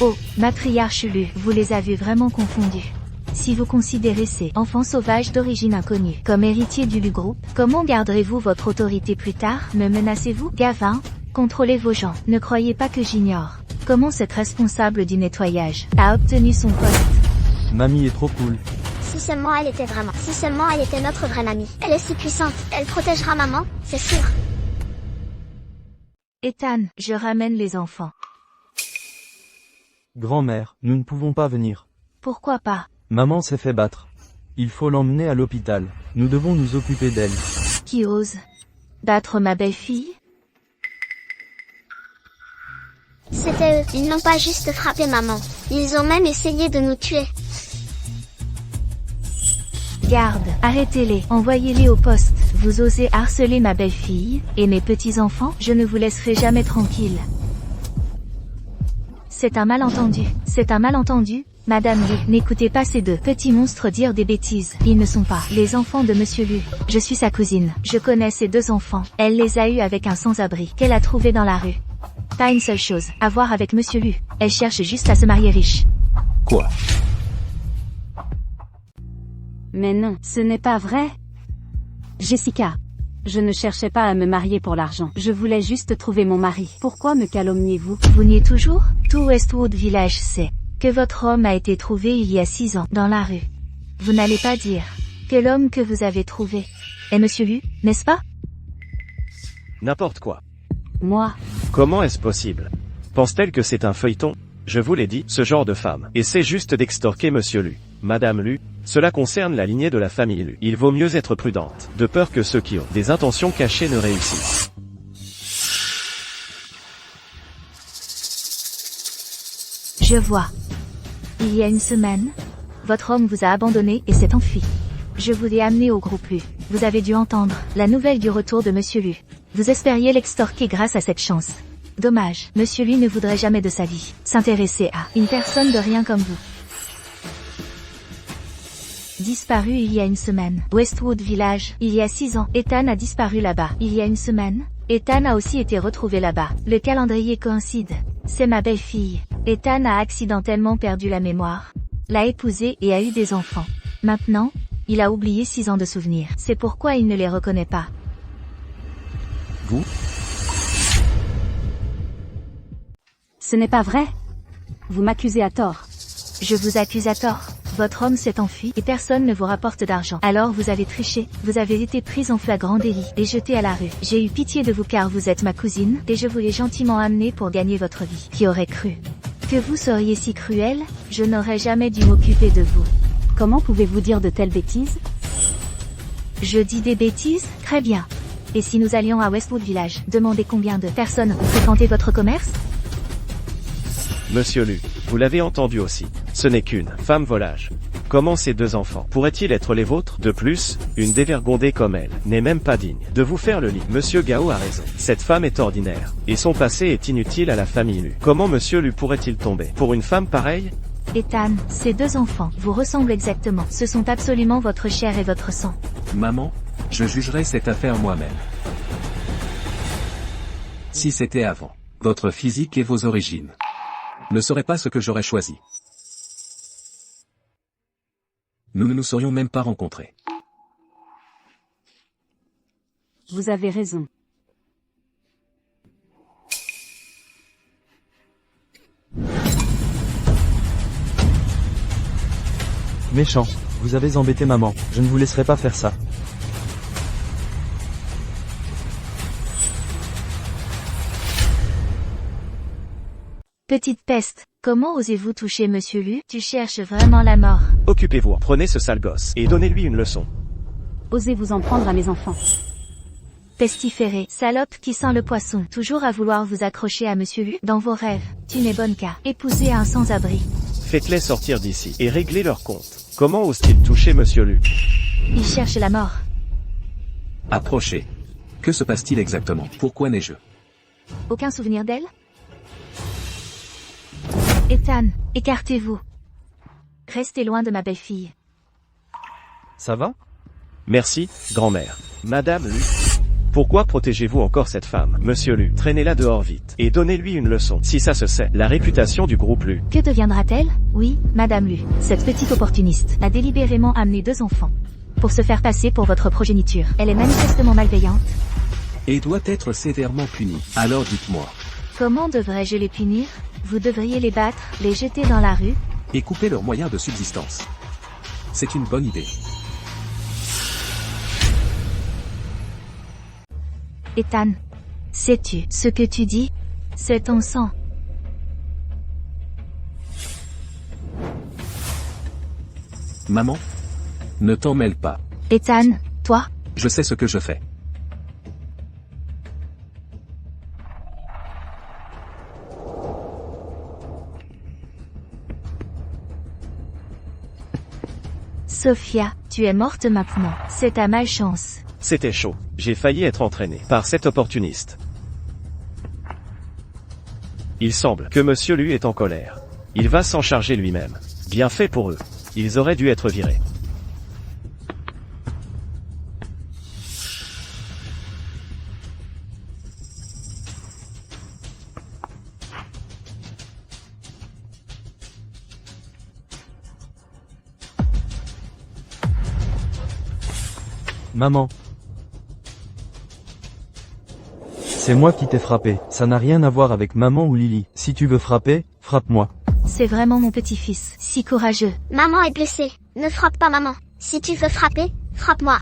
Oh, matriarche Lu, vous les avez vraiment confondus. Si vous considérez ces enfants sauvages d'origine inconnue comme héritiers du Lu groupe, comment garderez-vous votre autorité plus tard? Me menacez-vous? Gavin, contrôlez vos gens. Ne croyez pas que j'ignore comment cette responsable du nettoyage a obtenu son poste. Mamie est trop cool. Si seulement elle était vraiment. Si seulement elle était notre vraie mamie. Elle est si puissante. Elle protégera maman, c'est sûr. Ethan, je ramène les enfants. Grand-mère, nous ne pouvons pas venir. Pourquoi pas? Maman s'est fait battre. Il faut l'emmener à l'hôpital. Nous devons nous occuper d'elle. Qui ose battre ma belle-fille? C'était eux. Ils n'ont pas juste frappé maman. Ils ont même essayé de nous tuer. Garde, arrêtez-les, envoyez-les au poste. Vous osez harceler ma belle-fille et mes petits-enfants? Je ne vous laisserai jamais tranquille. C'est un malentendu. C'est un malentendu. Madame Lu, n'écoutez pas ces 2 petits monstres dire des bêtises. Ils ne sont pas les enfants de Monsieur Lu. Je suis sa cousine. Je connais ces 2 enfants. Elle les a eus avec un sans-abri qu'elle a trouvé dans la rue. Pas une seule chose à voir avec Monsieur Lu. Elle cherche juste à se marier riche. Quoi? Mais non, ce n'est pas vrai. Jessica. Je ne cherchais pas à me marier pour l'argent. Je voulais juste trouver mon mari. Pourquoi me calomniez-vous? Vous niez toujours? Tout Westwood Village sait que votre homme a été trouvé il y a 6 ans dans la rue. Vous n'allez pas dire que l'homme que vous avez trouvé est Monsieur Lu, n'est-ce pas? N'importe quoi. Moi. Comment est-ce possible? Pense-t-elle que c'est un feuilleton? Je vous l'ai dit, ce genre de femme essaie juste d'extorquer Monsieur Lu. Madame Lu, cela concerne la lignée de la famille Lu. Il vaut mieux être prudente, de peur que ceux qui ont des intentions cachées ne réussissent. Je vois. Il y a une semaine, votre homme vous a abandonné et s'est enfui. Je vous ai amené au groupe Lu. Vous avez dû entendre la nouvelle du retour de Monsieur Lu. Vous espériez l'extorquer grâce à cette chance. Dommage, Monsieur Lu ne voudrait jamais de sa vie s'intéresser à une personne de rien comme vous. Disparu il y a une semaine. Westwood Village, il y a 6 ans. Ethan a disparu là-bas. Il y a une semaine. Ethan a aussi été retrouvé là-bas. Le calendrier coïncide. C'est ma belle-fille. Ethan a accidentellement perdu la mémoire, l'a épousée et a eu des enfants. Maintenant, il a oublié 6 ans de souvenirs. C'est pourquoi il ne les reconnaît pas. Vous? Ce n'est pas vrai. Vous m'accusez à tort. Je vous accuse à tort. Votre homme s'est enfui et personne ne vous rapporte d'argent. Alors vous avez triché, vous avez été prise en flagrant délit et jetée à la rue. J'ai eu pitié de vous car vous êtes ma cousine et je vous l'ai gentiment amené pour gagner votre vie. Qui aurait cru que vous seriez si cruel? Je n'aurais jamais dû m'occuper de vous. Comment pouvez-vous dire de telles bêtises? Je dis des bêtises? Très bien. Et si nous allions à Westwood Village, demandez combien de personnes ont fréquenté votre commerce? Monsieur Lu, vous l'avez entendu aussi. Ce n'est qu'une femme volage. Comment ces 2 enfants pourraient-ils être les vôtres? De plus, une dévergondée comme elle n'est même pas digne de vous faire le lit. Monsieur Gao a raison. Cette femme est ordinaire. Et son passé est inutile à la famille Lu. Comment Monsieur Lu pourrait-il tomber pour une femme pareille? Ethan, ces 2 enfants vous ressemblent exactement. Ce sont absolument votre chair et votre sang. Maman, je jugerai cette affaire moi-même. Si c'était avant, votre physique et vos origines ne serait pas ce que j'aurais choisi. Nous ne nous serions même pas rencontrés. Vous avez raison. Méchant. Vous avez embêté maman. Je ne vous laisserai pas faire ça. Petite peste, comment osez-vous toucher Monsieur Lu? Tu cherches vraiment la mort. Occupez-vous, prenez ce sale gosse et donnez-lui une leçon. Osez vous en prendre à mes enfants. pestiféré, salope qui sent le poisson, toujours à vouloir vous accrocher à Monsieur Lu, dans vos rêves, tu n'es bonne qu'à épouser un sans-abri. Faites-les sortir d'ici et réglez leur compte. Comment ose-t-il toucher Monsieur Lu? Il cherche la mort. Approchez. Que se passe-t-il exactement? Pourquoi n'ai-je Aucun souvenir d'elle? Ethan, écartez-vous. Restez loin de ma belle-fille. Ça va? Merci, grand-mère. Madame Lu. Pourquoi protégez-vous encore cette femme? Monsieur Lu, traînez-la dehors vite. Et donnez-lui une leçon. Si ça se sait, la réputation du groupe Lu. Que deviendra-t-elle? Oui, Madame Lu, cette petite opportuniste, a délibérément amené 2 enfants. Pour se faire passer pour votre progéniture. Elle est manifestement malveillante. Et doit être sévèrement punie. Alors dites-moi. Comment devrais-je les punir? Vous devriez les battre, les jeter dans la rue. Et couper leurs moyens de subsistance. C'est une bonne idée. Ethan, sais-tu ce que tu dis? C'est ton sang. Maman? Ne t'en mêle pas. Ethan, toi? Je sais ce que je fais. Sophia, tu es morte maintenant. C'est ta malchance. C'était chaud. J'ai failli être entraîné par cet opportuniste. Il semble que Monsieur Lu est en colère. Il va s'en charger lui-même. Bien fait pour eux. Ils auraient dû être virés. Maman. C'est moi qui t'ai frappé. Ça n'a rien à voir avec maman ou Lily. Si tu veux frapper, frappe-moi. C'est vraiment mon petit-fils, si courageux. Maman est blessée. Ne frappe pas maman. Si tu veux frapper, frappe-moi.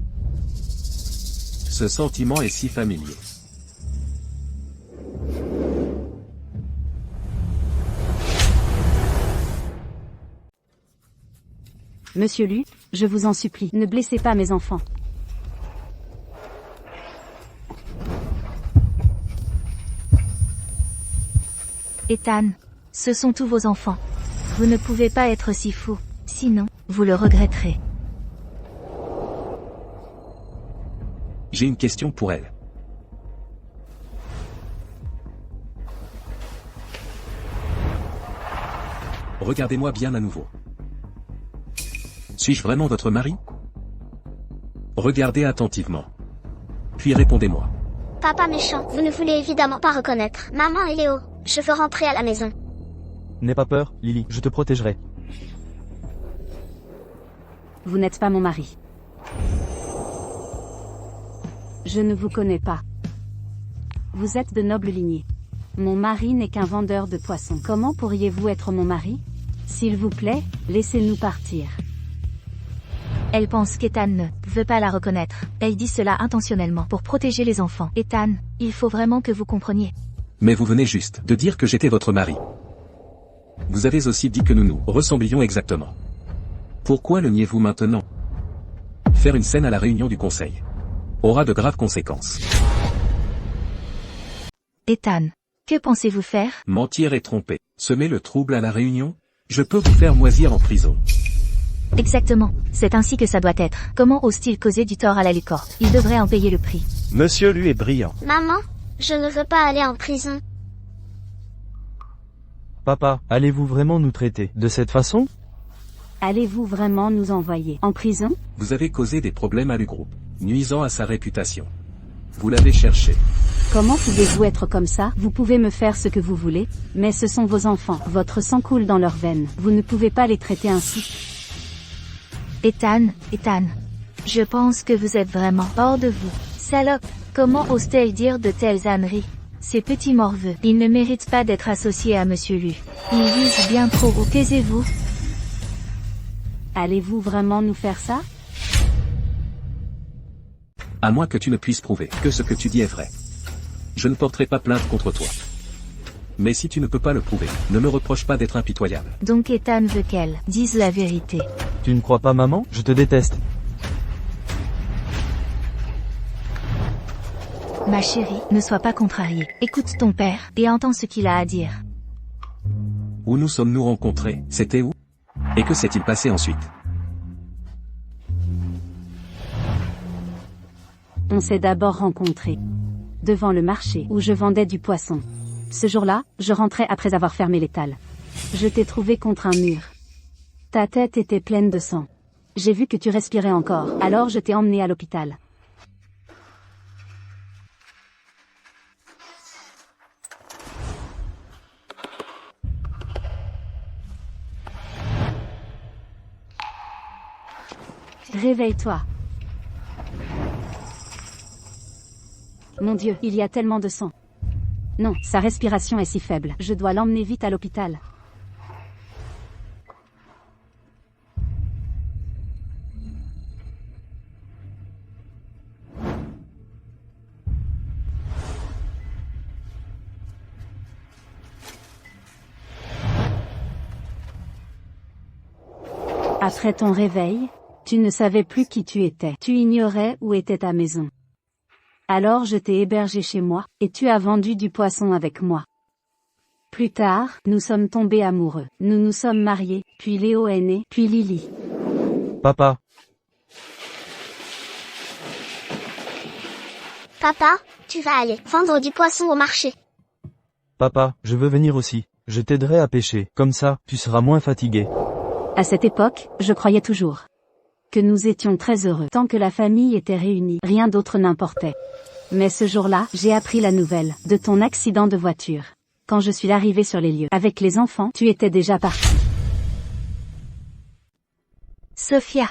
Ce sentiment est si familier. Monsieur Lu, je vous en supplie, ne blessez pas mes enfants. Ethan, ce sont tous vos enfants. Vous ne pouvez pas être si fou, sinon, vous le regretterez. J'ai une question pour elle. Regardez-moi bien à nouveau. Suis-je vraiment votre mari? Regardez attentivement. Puis répondez-moi. Papa méchant, vous ne voulez évidemment pas reconnaître. Maman et Léo, je veux rentrer à la maison. N'aie pas peur, Lily, je te protégerai. Vous n'êtes pas mon mari. Je ne vous connais pas. Vous êtes de noble lignée. Mon mari n'est qu'un vendeur de poissons. Comment pourriez-vous être mon mari? S'il vous plaît, laissez-nous partir. Elle pense qu'Ethan ne veut pas la reconnaître. Elle dit cela intentionnellement pour protéger les enfants. Ethan, il faut vraiment que vous compreniez. Mais vous venez juste de dire que j'étais votre mari. Vous avez aussi dit que nous nous ressemblions exactement. Pourquoi le niez-vous maintenant? Faire une scène à la réunion du conseil aura de graves conséquences. Ethan, que pensez-vous faire? Mentir et tromper. Semer le trouble à la réunion? Je peux vous faire moisir en prison. Exactement, c'est ainsi que ça doit être. Comment ose-t-il causer du tort à la licorne? Il devrait en payer le prix. Monsieur Lu est brillant. Maman, je ne veux pas aller en prison. Papa, allez-vous vraiment nous traiter de cette façon? Allez-vous vraiment nous envoyer en prison? Vous avez causé des problèmes à l'U-Groupe, nuisant à sa réputation. Vous l'avez cherché. Comment pouvez-vous être comme ça? Vous pouvez me faire ce que vous voulez, mais ce sont vos enfants. Votre sang coule dans leurs veines. Vous ne pouvez pas les traiter ainsi. Ethan, je pense que vous êtes vraiment hors de vous. Salope, comment ose-t-elle dire de telles âneries? Ces petits morveux, ils ne méritent pas d'être associés à Monsieur Lu. Ils visent bien trop haut. Taisez-vous. Allez-vous vraiment nous faire ça? À moins que tu ne puisses prouver que ce que tu dis est vrai. Je ne porterai pas plainte contre toi. Mais si tu ne peux pas le prouver, ne me reproche pas d'être impitoyable. Donc Ethan veut qu'elle dise la vérité. Tu ne crois pas maman? Je te déteste. Ma chérie, ne sois pas contrariée. Écoute ton père, et entends ce qu'il a à dire. Où nous sommes-nous rencontrés? C'était où? Et que s'est-il passé ensuite? On s'est d'abord rencontrés. Devant le marché où je vendais du poisson. Ce jour-là, je rentrais après avoir fermé l'étal. Je t'ai trouvé contre un mur. Ta tête était pleine de sang. J'ai vu que tu respirais encore, alors je t'ai emmené à l'hôpital. Réveille-toi. Mon Dieu, il y a tellement de sang. Non, sa respiration est si faible. Je dois l'emmener vite à l'hôpital. Après ton réveil, tu ne savais plus qui tu étais. Tu ignorais où était ta maison. Alors je t'ai hébergé chez moi, et tu as vendu du poisson avec moi. Plus tard, nous sommes tombés amoureux. Nous nous sommes mariés, puis Léo est né, puis Lily. Papa, Papa, tu vas aller vendre du poisson au marché. papa, je veux venir aussi. Je t'aiderai à pêcher. Comme ça, tu seras moins fatigué. À cette époque, je croyais toujours que nous étions très heureux. Tant que la famille était réunie, rien d'autre n'importait. Mais ce jour-là, j'ai appris la nouvelle de ton accident de voiture. Quand je suis arrivée sur les lieux, avec les enfants, tu étais déjà parti. Sophia.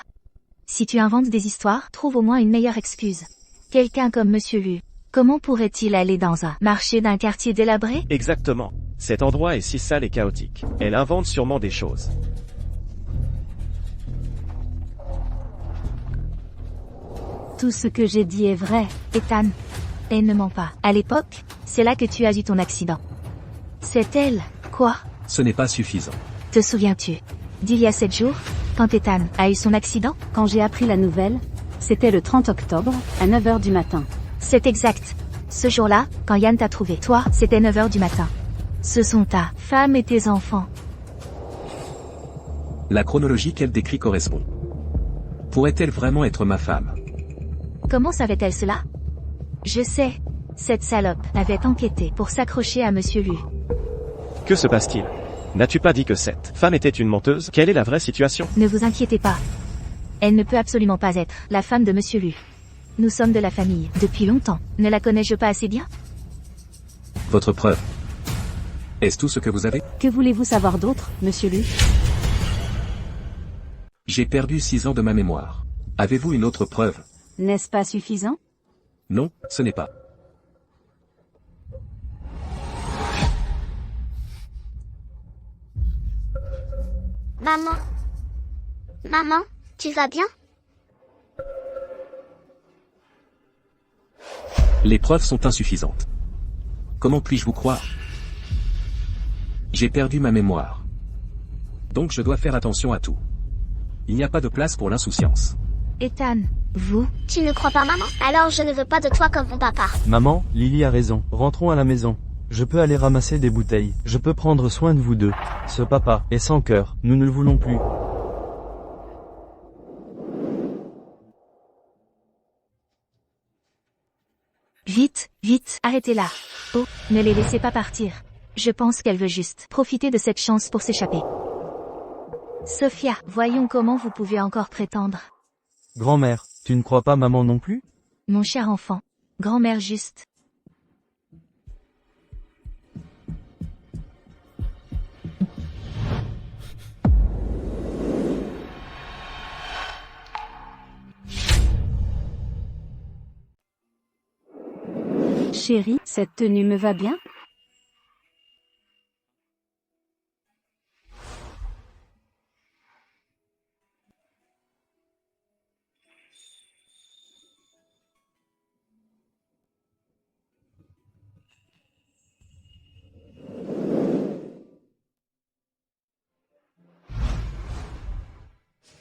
Si tu inventes des histoires, trouve au moins une meilleure excuse. Quelqu'un comme Monsieur Lu. Comment pourrait-il aller dans un marché d'un quartier délabré? Exactement. Cet endroit est si sale et chaotique. Elle invente sûrement des choses. Tout ce que j'ai dit est vrai. Ethan. Elle ne ment pas. À l'époque, c'est là que tu as eu ton accident. C'est elle. Quoi? Ce n'est pas suffisant. Te souviens-tu d'il y a 7 jours, quand Ethan a eu son accident? Quand j'ai appris la nouvelle, c'était le 30 octobre, à 9h du matin. C'est exact. Ce jour-là, quand Yann t'a trouvé, toi, c'était 9h du matin. Ce sont ta femme et tes enfants. La chronologie qu'elle décrit correspond. Pourrait-elle vraiment être ma femme? Comment savait-elle cela? Je sais. Cette salope avait enquêté pour s'accrocher à Monsieur Lu. Que se passe-t-il? N'as-tu pas dit que cette femme était une menteuse? Quelle est la vraie situation? Ne vous inquiétez pas. Elle ne peut absolument pas être la femme de Monsieur Lu. Nous sommes de la famille depuis longtemps. Ne la connais-je pas assez bien? Votre preuve. Est-ce tout ce que vous avez? Que voulez-vous savoir d'autre, Monsieur Lu? J'ai perdu 6 ans de ma mémoire. Avez-vous une autre preuve? N'est-ce pas suffisant? Non, ce n'est pas. Maman. Maman, tu vas bien? Les preuves sont insuffisantes. Comment puis-je vous croire? J'ai perdu ma mémoire. Donc je dois faire attention à tout. Il n'y a pas de place pour l'insouciance. Ethan, vous? Tu ne crois pas maman? Alors je ne veux pas de toi comme mon papa. maman, Lily a raison. Rentrons à la maison. Je peux aller ramasser des bouteilles. Je peux prendre soin de vous deux. Ce papa est sans cœur. Nous ne le voulons plus. Vite, vite, arrêtez-la. Oh, ne les laissez pas partir. Je pense qu'elle veut juste profiter de cette chance pour s'échapper. Sophia, voyons comment vous pouvez encore prétendre. Grand-mère, tu ne crois pas maman non plus? Mon cher enfant. Grand-mère juste. Chérie, cette tenue me va bien?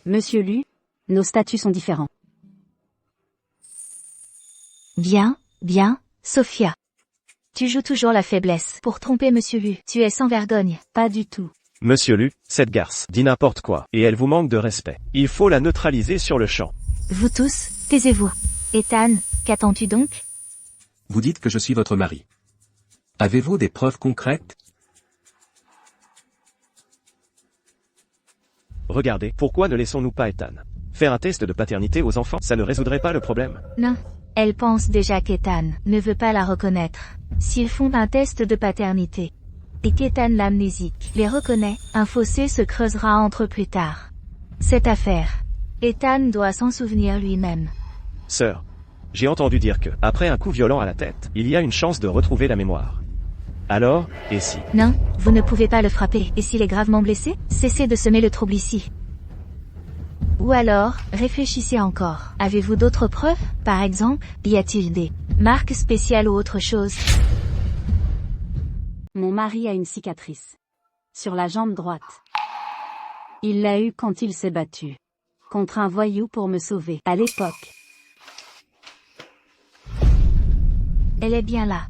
Monsieur Lu, nos statuts sont différents. Bien, bien, Sophia. Tu joues toujours la faiblesse pour tromper Monsieur Lu. Tu es sans vergogne. Pas du tout. Monsieur Lu, cette garce dit n'importe quoi, et elle vous manque de respect. Il faut la neutraliser sur le champ. Vous tous, taisez-vous. Ethan, qu'attends-tu donc? Vous dites que je suis votre mari. Avez-vous des preuves concrètes? Regardez, pourquoi ne laissons-nous pas Ethan faire un test de paternité aux enfants? Ça ne résoudrait pas le problème. Non. Elle pense déjà qu'Ethan ne veut pas la reconnaître. S'ils font un test de paternité, et qu'Ethan l'amnésique les reconnaît, un fossé se creusera entre eux plus tard. Cette affaire, Ethan doit s'en souvenir lui-même. Sœur, j'ai entendu dire que, après un coup violent à la tête, il y a une chance de retrouver la mémoire. Alors, et si? Non, vous ne pouvez pas le frapper. Et s'il est gravement blessé? Cessez de semer le trouble ici. Ou alors, réfléchissez encore. Avez-vous d'autres preuves? Par exemple, y a-t-il des marques spéciales ou autre chose? Mon mari a une cicatrice. Sur la jambe droite. Il l'a eue quand il s'est battu. Contre un voyou pour me sauver. À l'époque. Elle est bien là.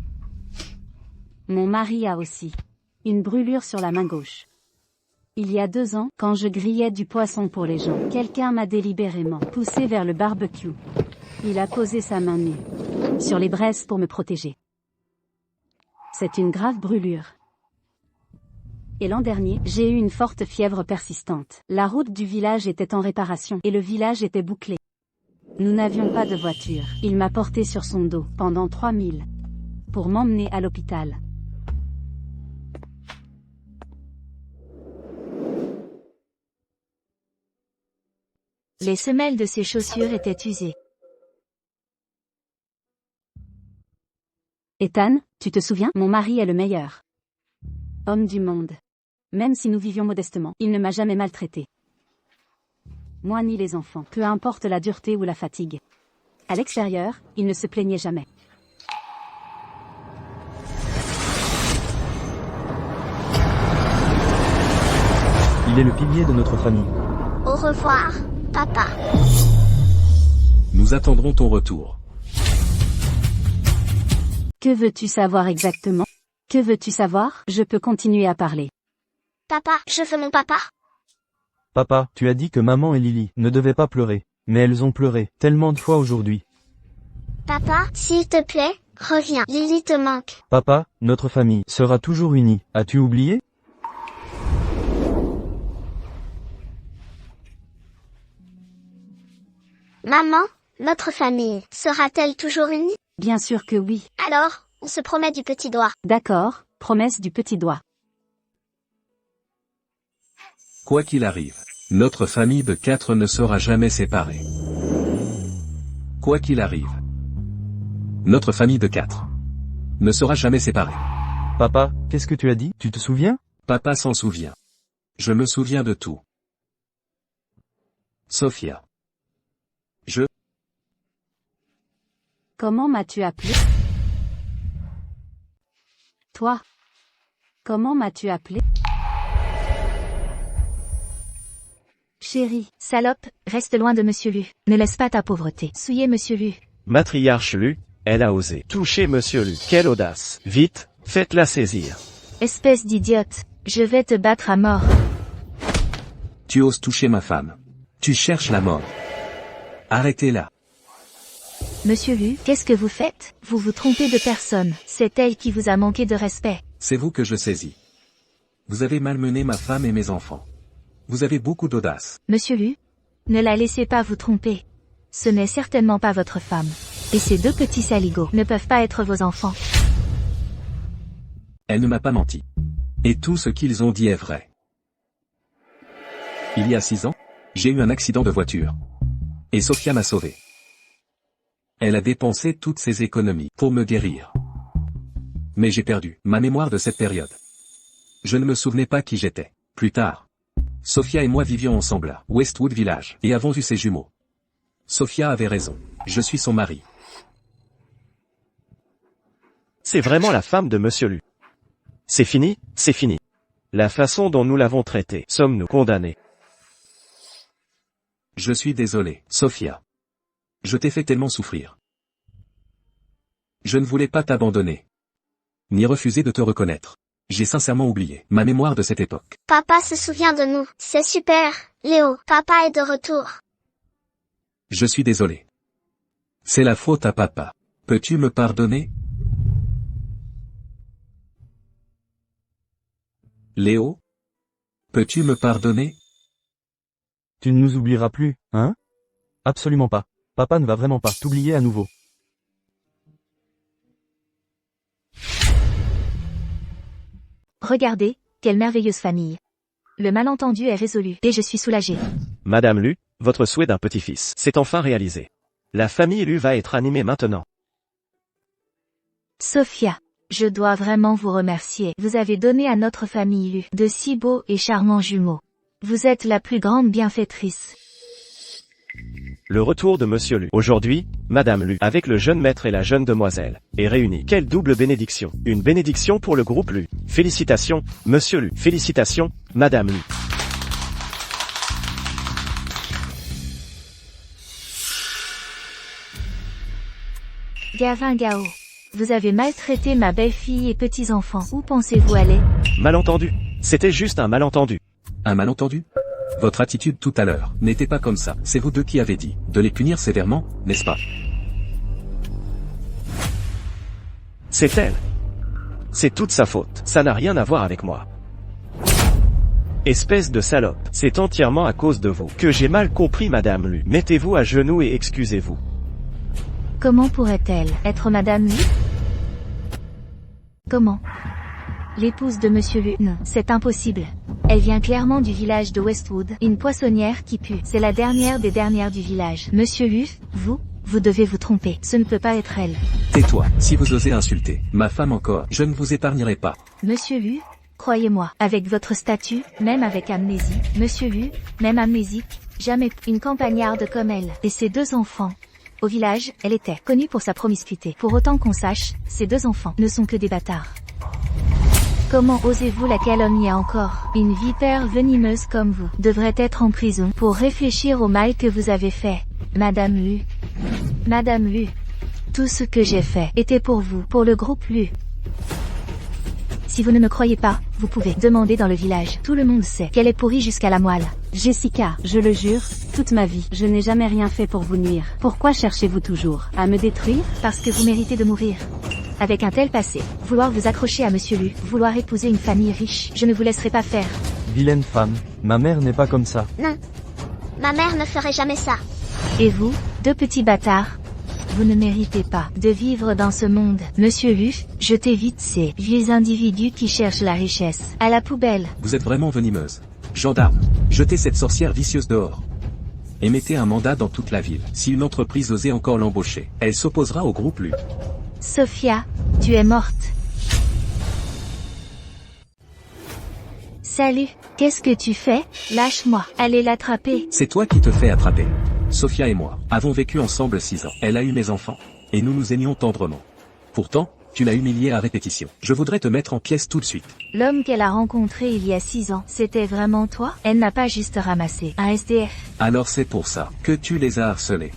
Mon mari a aussi une brûlure sur la main gauche. Il y a 2 ans, quand je grillais du poisson pour les gens, quelqu'un m'a délibérément poussé vers le barbecue. Il a posé sa main nue sur les braises pour me protéger. C'est une grave brûlure. Et l'an dernier, j'ai eu une forte fièvre persistante. La route du village était en réparation et le village était bouclé. Nous n'avions pas de voiture. Il m'a porté sur son dos pendant 3000 pour m'emmener à l'hôpital. Les semelles de ses chaussures étaient usées. Ethan, tu te souviens? Mon mari est le meilleur homme du monde. Même si nous vivions modestement, il ne m'a jamais maltraité. Moi ni les enfants, peu importe la dureté ou la fatigue. À l'extérieur, il ne se plaignait jamais. Il est le pilier de notre famille. Au revoir, papa. Nous attendrons ton retour. Que veux-tu savoir exactement? Que veux-tu savoir? Je peux continuer à parler. Papa, je veux mon papa. Papa, tu as dit que maman et Lily ne devaient pas pleurer. Mais elles ont pleuré tellement de fois aujourd'hui. Papa, s'il te plaît, reviens. Lily te manque. Papa, notre famille sera toujours unie. As-tu oublié? Maman, notre famille sera-t-elle toujours unie? Bien sûr que oui. Alors, on se promet du petit doigt. D'accord, promesse du petit doigt. Quoi qu'il arrive, notre famille de 4 ne sera jamais séparée. Quoi qu'il arrive, notre famille de 4 ne sera jamais séparée. Papa, qu'est-ce que tu as dit? Tu te souviens? Papa s'en souvient. Je me souviens de tout. Sophia. Comment m'as-tu appelé? Toi. Comment m'as-tu appelé? Chérie. Salope, reste loin de Monsieur Lu. Ne laisse pas ta pauvreté souiller Monsieur Lu. Matriarche Lu, elle a osé toucher Monsieur Lu. Quelle audace! Vite, faites-la saisir. Espèce d'idiote, je vais te battre à mort. Tu oses toucher ma femme. Tu cherches la mort. Arrêtez-la. Monsieur Lu, qu'est-ce que vous faites? Vous vous trompez de personne. C'est elle qui vous a manqué de respect. C'est vous que je saisis. Vous avez malmené ma femme et mes enfants. Vous avez beaucoup d'audace. Monsieur Lu, ne la laissez pas vous tromper. Ce n'est certainement pas votre femme. Et ces 2 petits saligots ne peuvent pas être vos enfants. Elle ne m'a pas menti. Et tout ce qu'ils ont dit est vrai. Il y a 6 ans, j'ai eu un accident de voiture. Et Sophia m'a sauvé. Elle a dépensé toutes ses économies pour me guérir. Mais j'ai perdu ma mémoire de cette période. Je ne me souvenais pas qui j'étais. Plus tard, Sophia et moi vivions ensemble à Westwood Village et avons eu ses jumeaux. Sophia avait raison. Je suis son mari. C'est vraiment la femme de Monsieur Lu. C'est fini, c'est fini. La façon dont nous l'avons traitée, sommes-nous condamnés? Je suis désolé, Sophia. Je t'ai fait tellement souffrir. Je ne voulais pas t'abandonner. Ni refuser de te reconnaître. J'ai sincèrement oublié ma mémoire de cette époque. Papa se souvient de nous. C'est super, Léo. Papa est de retour. Je suis désolé. C'est la faute à papa. Peux-tu me pardonner? Léo? Peux-tu me pardonner? Tu ne nous oublieras plus, hein? Absolument pas. Papa ne va vraiment pas t'oublier à nouveau. Regardez, quelle merveilleuse famille. Le malentendu est résolu, et je suis soulagée. Madame Lu, votre souhait d'un petit-fils s'est enfin réalisé. La famille Lu va être animée maintenant. Sophia, je dois vraiment vous remercier. Vous avez donné à notre famille Lu de si beaux et charmants jumeaux. Vous êtes la plus grande bienfaitrice. Le retour de Monsieur Lu. Aujourd'hui, Madame Lu, avec le jeune maître et la jeune demoiselle, est réunie. Quelle double bénédiction. Une bénédiction pour le groupe Lu. Félicitations, Monsieur Lu. Félicitations, Madame Lu. Gavin Gao, vous avez maltraité ma belle-fille et petits-enfants. Où pensez-vous aller? Malentendu. C'était juste un malentendu. Un malentendu? Votre attitude tout à l'heure n'était pas comme ça. C'est vous deux qui avez dit de les punir sévèrement, n'est-ce pas? C'est elle. C'est toute sa faute. Ça n'a rien à voir avec moi. Espèce de salope. C'est entièrement à cause de vous que j'ai mal compris, Madame Lu. Mettez-vous à genoux et excusez-vous. Comment pourrait-elle être Madame Lu? Comment? L'épouse de Monsieur Lu? Non, c'est impossible. Elle vient clairement du village de Westwood, une poissonnière qui pue. C'est la dernière des dernières du village. Monsieur Lu, vous devez vous tromper. Ce ne peut pas être elle. Tais-toi, si vous osez insulter ma femme encore, je ne vous épargnerai pas. Monsieur Lu, croyez-moi, avec votre statut, même avec amnésie, Monsieur Lu, même amnésie, jamais une campagnarde comme elle, et ses deux enfants. Au village, elle était connue pour sa promiscuité. Pour autant qu'on sache, ces deux enfants ne sont que des bâtards. Comment osez-vous la calomnier encore? Une vipère venimeuse comme vous devrait être en prison pour réfléchir au mal que vous avez fait. Madame Lu. Madame Lu. Tout ce que j'ai fait était pour vous, pour le groupe Lu. Si vous ne me croyez pas, vous pouvez demander dans le village. Tout le monde sait qu'elle est pourrie jusqu'à la moelle. Jessica, je le jure, toute ma vie, je n'ai jamais rien fait pour vous nuire. Pourquoi cherchez-vous toujours à me détruire? Parce que vous méritez de mourir. Avec un tel passé, vouloir vous accrocher à Monsieur Lu, vouloir épouser une famille riche, je ne vous laisserai pas faire. Vilaine femme, ma mère n'est pas comme ça. Non. Ma mère ne ferait jamais ça. Et vous, deux petits bâtards? Vous ne méritez pas de vivre dans ce monde. Monsieur Lu, jetez vite ces vieux individus qui cherchent la richesse à la poubelle. Vous êtes vraiment venimeuse. Gendarme, jetez cette sorcière vicieuse dehors. Et mettez un mandat dans toute la ville. Si une entreprise osait encore l'embaucher, elle s'opposera au groupe Lu. Sophia, tu es morte. Salut, qu'est-ce que tu fais? Lâche-moi, allez l'attraper. C'est toi qui te fais attraper. Sophia et moi avons vécu ensemble 6 ans. Elle a eu mes enfants. Et nous nous aimions tendrement. Pourtant, tu l'as humiliée à répétition. Je voudrais te mettre en pièces tout de suite. L'homme qu'elle a rencontré il y a 6 ans, c'était vraiment toi? Elle n'a pas juste ramassé un SDF. Alors c'est pour ça que tu les as harcelés.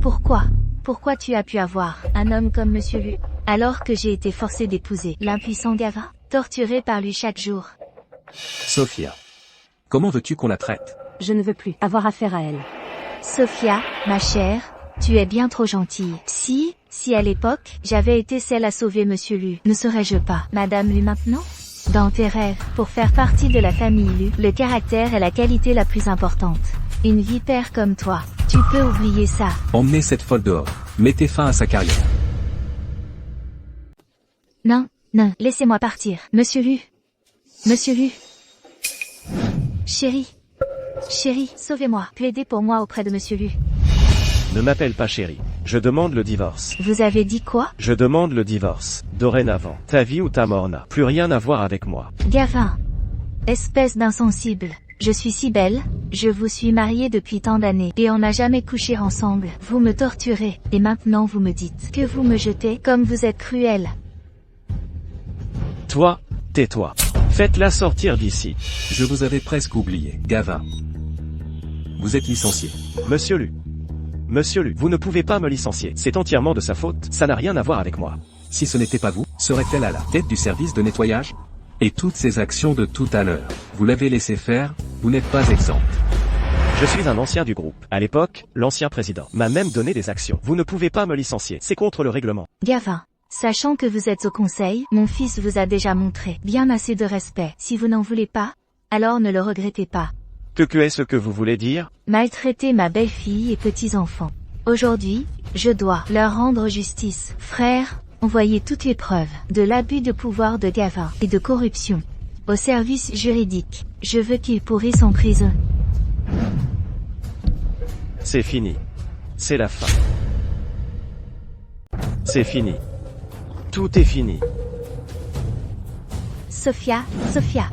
Pourquoi tu as pu avoir un homme comme Monsieur Lu, alors que j'ai été forcée d'épouser l'impuissant Gavin, torturé par lui chaque jour? Sophia, comment veux-tu qu'on la traite? Je ne veux plus avoir affaire à elle. Sophia, ma chère, tu es bien trop gentille. Si à l'époque, j'avais été celle à sauver Monsieur Lu, ne serais-je pas Madame Lu maintenant? Dans tes rêves, pour faire partie de la famille Lu, le caractère est la qualité la plus importante. Une vipère comme toi, tu peux oublier ça. Emmenez cette folle dehors. Mettez fin à sa carrière. Non, laissez-moi partir. Monsieur Lu. Chérie, sauvez-moi. Plaidez pour moi auprès de Monsieur Lu. Ne m'appelle pas chérie. Je demande le divorce. Vous avez dit quoi? Je demande le divorce. Dorénavant, ta vie ou ta mort n'a plus rien à voir avec moi. Gavin. Espèce d'insensible. Je suis si belle, je vous suis mariée depuis tant d'années, et on n'a jamais couché ensemble. Vous me torturez, et maintenant vous me dites que vous me jetez comme vous êtes cruel. Toi, tais-toi. Faites-la sortir d'ici. Je vous avais presque oublié, Gavin. Vous êtes licencié. Monsieur Lu. Monsieur Lu, vous ne pouvez pas me licencier. C'est entièrement de sa faute, ça n'a rien à voir avec moi. Si ce n'était pas vous, serait-elle à la tête du service de nettoyage? Et toutes ces actions de tout à l'heure, vous l'avez laissé faire, vous n'êtes pas exempt. Je suis un ancien du groupe. À l'époque, l'ancien président m'a même donné des actions. Vous ne pouvez pas me licencier, c'est contre le règlement. Gavin, sachant que vous êtes au conseil, mon fils vous a déjà montré bien assez de respect. Si vous n'en voulez pas, alors ne le regrettez pas. Que est-ce que vous voulez dire? Maltraiter ma belle-fille et petits-enfants. Aujourd'hui, je dois leur rendre justice. Frère, envoyez toutes les preuves de l'abus de pouvoir de Gavin et de corruption au service juridique. Je veux qu'il pourrisse en prison. C'est fini. C'est la fin. C'est fini. Tout est fini. Sophia,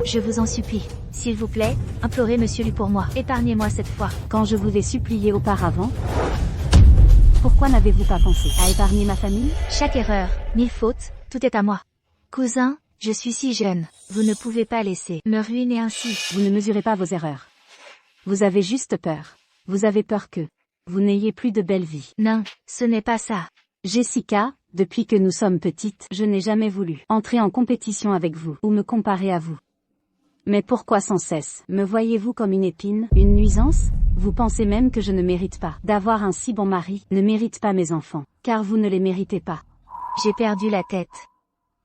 je vous en supplie. S'il vous plaît, implorez Monsieur Lu pour moi. Épargnez-moi cette fois. Quand je vous ai supplié auparavant, pourquoi n'avez-vous pas pensé à épargner ma famille? Chaque erreur, 1000 fautes, tout est à moi. Cousin, je suis si jeune. Vous ne pouvez pas laisser me ruiner ainsi. Vous ne mesurez pas vos erreurs. Vous avez juste peur. Vous avez peur que vous n'ayez plus de belle vie. Non, ce n'est pas ça. Jessica, depuis que nous sommes petites, je n'ai jamais voulu entrer en compétition avec vous ou me comparer à vous. Mais pourquoi sans cesse? Me voyez-vous comme une épine, une nuisance? Vous pensez même que je ne mérite pas d'avoir un si bon mari, ne mérite pas mes enfants, car vous ne les méritez pas. J'ai perdu la tête.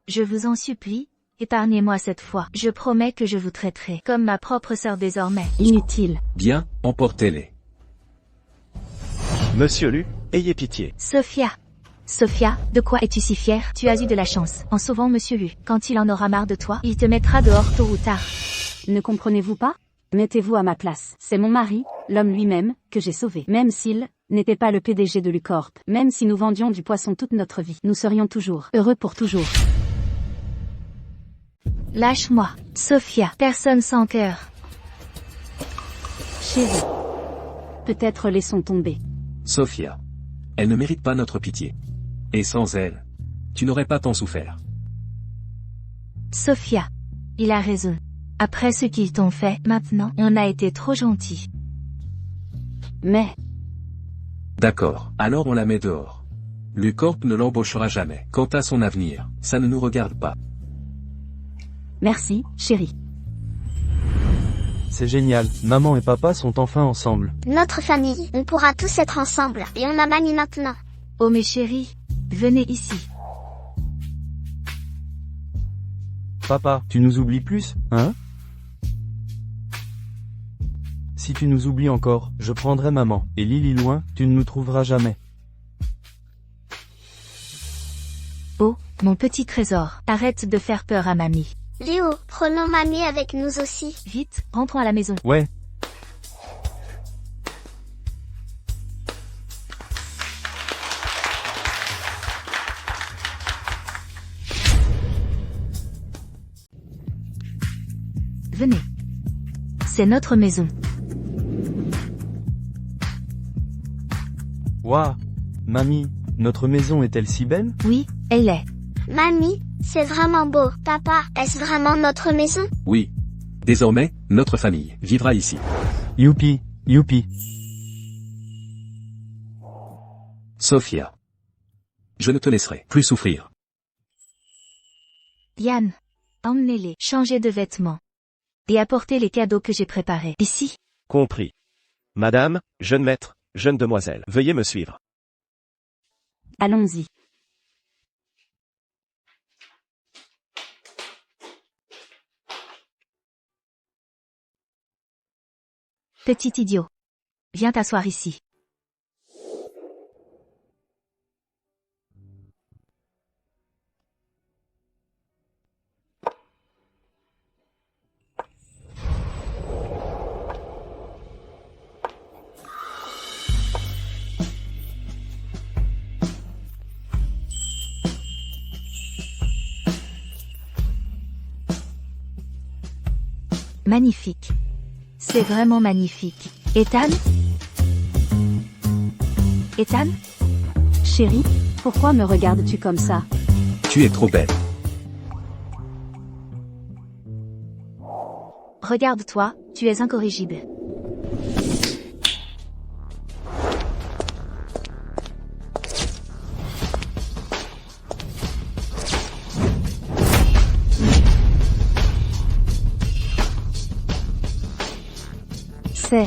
Je vous en supplie, épargnez-moi cette fois. Je promets que je vous traiterai comme ma propre sœur désormais. Inutile. Bien, emportez-les. Monsieur Lu, ayez pitié. Sophia, de quoi es-tu si fière? Tu as eu de la chance, en sauvant Monsieur Lu. Quand il en aura marre de toi, il te mettra dehors tôt ou tard. Ne comprenez-vous pas? Mettez-vous à ma place. C'est mon mari, l'homme lui-même, que j'ai sauvé. Même s'il n'était pas le PDG de Lucorp, même si nous vendions du poisson toute notre vie, nous serions toujours heureux pour toujours. Lâche-moi, Sophia, personne sans cœur. Chérie. Peut-être laissons tomber. Sophia. Elle ne mérite pas notre pitié. Et sans elle, tu n'aurais pas tant souffert. Sophia, il a raison. Après ce qu'ils t'ont fait, maintenant, on a été trop gentils. Mais, D'accord, alors on la met dehors. Lucorp ne l'embauchera jamais. Quant à son avenir, ça ne nous regarde pas. merci, chérie. C'est génial, maman et papa sont enfin ensemble. Notre famille, on pourra tous être ensemble. Et on a mamie maintenant. Oh mes chéris, venez ici. Papa, tu nous oublies plus, hein? Si tu nous oublies encore, je prendrai maman, et Lily loin, tu ne nous trouveras jamais. Oh, mon petit trésor, arrête de faire peur à mamie. Léo, prenons mamie avec nous aussi. Vite, rentrons à la maison. Ouais. Venez. C'est notre maison. Waouh. Mamie, notre maison est-elle si belle? Oui, elle est. Mamie, c'est vraiment beau. Papa, est-ce vraiment notre maison? Oui. Désormais, notre famille vivra ici. Youpi, youpi. Sophia. Je ne te laisserai plus souffrir. Yann, emmenez-les, changez de vêtements. Et apportez les cadeaux que j'ai préparés. Ici. Compris. Madame, jeune maître, jeune demoiselle, veuillez me suivre. Allons-y. Petit idiot. Viens t'asseoir ici. Magnifique. C'est vraiment magnifique. Ethan? Ethan? Chérie, pourquoi me regardes-tu comme ça? Tu es trop belle. Regarde-toi, tu es incorrigible. C'est...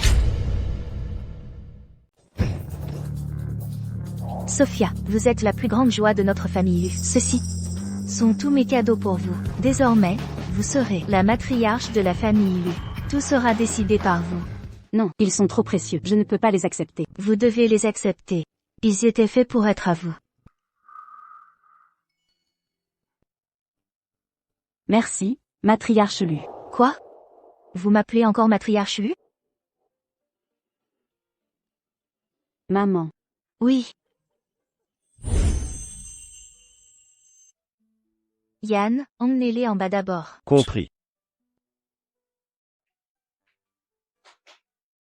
Sophia, vous êtes la plus grande joie de notre famille. Ceci sont tous mes cadeaux pour vous. Désormais, vous serez la matriarche de la famille Lu. Tout sera décidé par vous. Non, ils sont trop précieux. Je ne peux pas les accepter. Vous devez les accepter. Ils étaient faits pour être à vous. Merci, matriarche Lu. Quoi? Vous m'appelez encore matriarche Lu? Maman. Oui. Yann, emmenez-les en bas d'abord. Compris.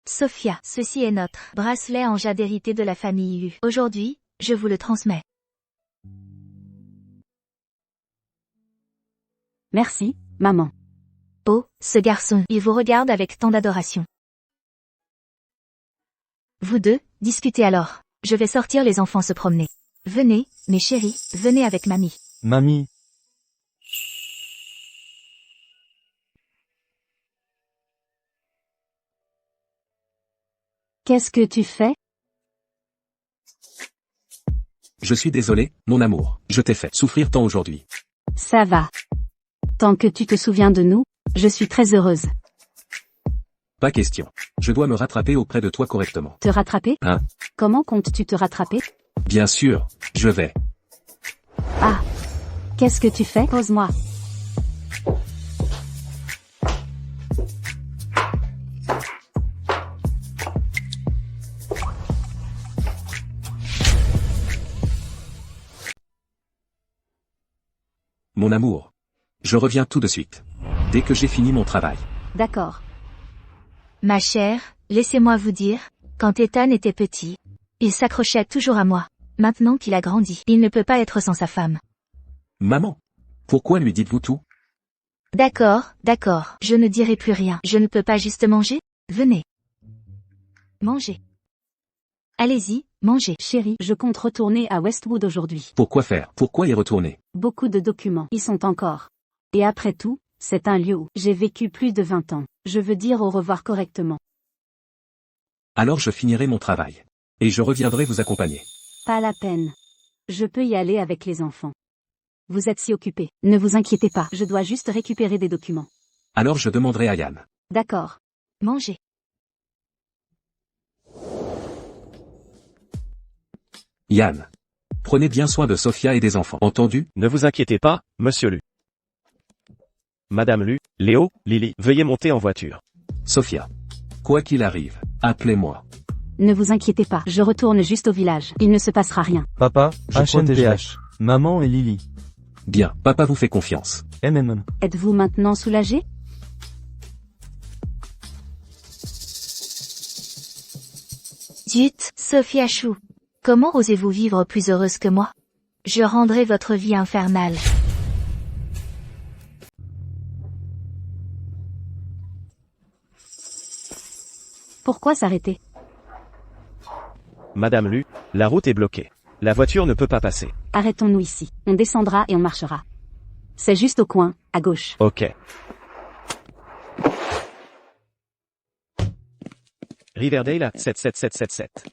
Sophia, ceci est notre bracelet en jade hérité de la famille Lu. Aujourd'hui, je vous le transmets. Merci, maman. Oh, ce garçon, il vous regarde avec tant d'adoration. Vous deux, discutez alors. Je vais sortir les enfants se promener. Venez, mes chéris, venez avec mamie. Mamie. Qu'est-ce que tu fais? Je suis désolé, mon amour. Je t'ai fait souffrir tant aujourd'hui. Ça va. Tant que tu te souviens de nous, je suis très heureuse. Pas question. Je dois me rattraper auprès de toi correctement. Te rattraper? Hein? Comment comptes-tu te rattraper? Bien sûr, je vais. Ah. Qu'est-ce que tu fais? Pose-moi. Mon amour. Je reviens tout de suite. Dès que j'ai fini mon travail. D'accord. Ma chère, laissez-moi vous dire, quand Ethan était petit, il s'accrochait toujours à moi. Maintenant qu'il a grandi, il ne peut pas être sans sa femme. Maman. Pourquoi lui dites-vous tout? D'accord, d'accord, je ne dirai plus rien. Je ne peux pas juste manger? Venez. Mangez. Allez-y, mangez. Chérie, je compte retourner à Westwood aujourd'hui. Pourquoi faire? Pourquoi y retourner? Beaucoup de documents y sont encore. Et après tout, c'est un lieu où j'ai vécu plus de 20 ans. Je veux dire au revoir correctement. Alors je finirai mon travail. Et je reviendrai vous accompagner. Pas la peine. Je peux y aller avec les enfants. Vous êtes si occupés. Ne vous inquiétez pas, je dois juste récupérer des documents. Alors je demanderai à Yann. D'accord. Mangez. Yann. Prenez bien soin de Sophia et des enfants. Entendu? Ne vous inquiétez pas, monsieur Lu. Madame Lu, Léo, Lily, veuillez monter en voiture. Sophia. Quoi qu'il arrive, appelez-moi. Ne vous inquiétez pas, je retourne juste au village. Il ne se passera rien. Papa, Je HNPH. Maman et Lily. Bien, papa vous fait confiance. MMM. Êtes-vous maintenant soulagé? Zut, Sophia Chou. Comment osez-vous vivre plus heureuse que moi? Je rendrai votre vie infernale. Pourquoi s'arrêter? Madame Lu, la route est bloquée. La voiture ne peut pas passer. Arrêtons-nous ici. On descendra et on marchera. C'est juste au coin, à gauche. Ok. Riverdale, 77777.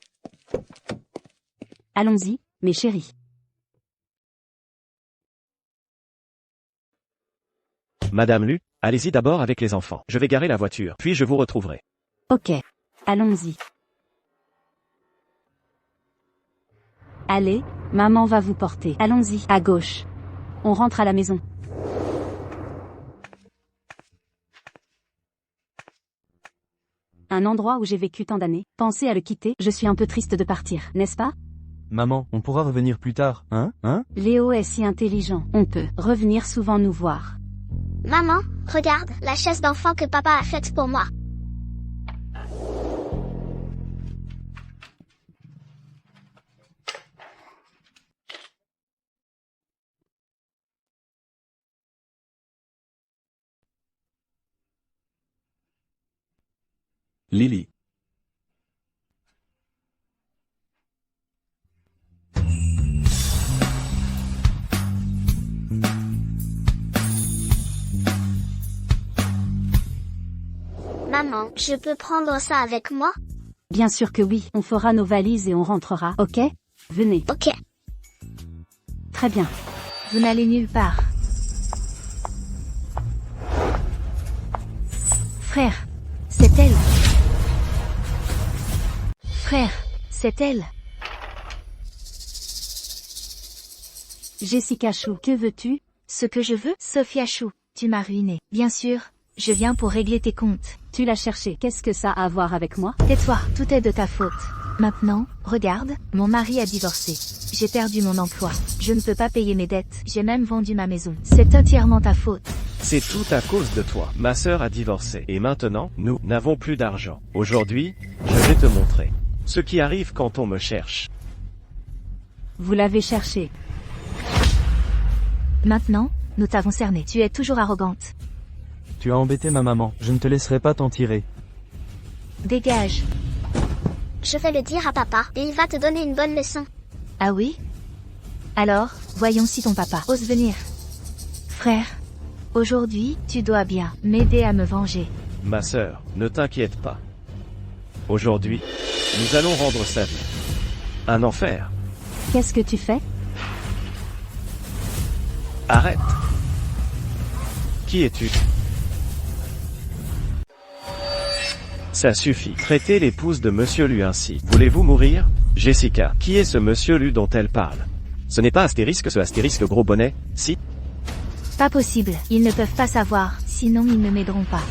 Allons-y, mes chéris. Madame Lu, allez-y d'abord avec les enfants. Je vais garer la voiture, puis je vous retrouverai. Ok. Allons-y. Allez, maman va vous porter. Allons-y, à gauche. On rentre à la maison. Un endroit où j'ai vécu tant d'années. Pensez à le quitter, je suis un peu triste de partir, n'est-ce pas? Maman, on pourra revenir plus tard, hein? Léo est si intelligent. On peut revenir souvent nous voir. Maman, regarde, la chaise d'enfant que papa a faite pour moi. Lily. Maman, Je peux prendre ça avec moi? Bien sûr que oui, on fera nos valises et on rentrera, ok? Venez. Ok. Très bien. Vous n'allez nulle part. Frère, c'est elle. Frère, c'est elle. Jessica Chou, que veux-tu? Ce que je veux, Sophia Chou, tu m'as ruiné. Bien sûr, je viens pour régler tes comptes. Tu l'as cherché, qu'est-ce que ça a à voir avec moi? Tais-toi, tout est de ta faute. Maintenant, regarde, mon mari a divorcé. J'ai perdu mon emploi. Je ne peux pas payer mes dettes. J'ai même vendu ma maison. C'est entièrement ta faute. C'est tout à cause de toi. Ma sœur a divorcé. Et maintenant, nous n'avons plus d'argent. Aujourd'hui, je vais te montrer ce qui arrive quand on me cherche. Vous l'avez cherché. Maintenant, nous t'avons cerné. Tu es toujours arrogante. Tu as embêté ma maman, je ne te laisserai pas t'en tirer. Dégage. Je vais le dire à papa, et il va te donner une bonne leçon. Ah oui? Alors, voyons si ton papa ose venir. Frère, aujourd'hui, tu dois bien m'aider à me venger. Ma sœur, ne t'inquiète pas. Aujourd'hui, nous allons rendre sa vie un enfer. Qu'est-ce que tu fais? Arrête. Qui es-tu? Ça suffit. Traitez l'épouse de Monsieur Lu ainsi. Voulez-vous mourir? Jessica, qui est ce Monsieur Lu dont elle parle? Ce n'est pas Astérisque, ce Astérisque gros bonnet, si? Pas possible, ils ne peuvent pas savoir, sinon ils ne m'aideront pas.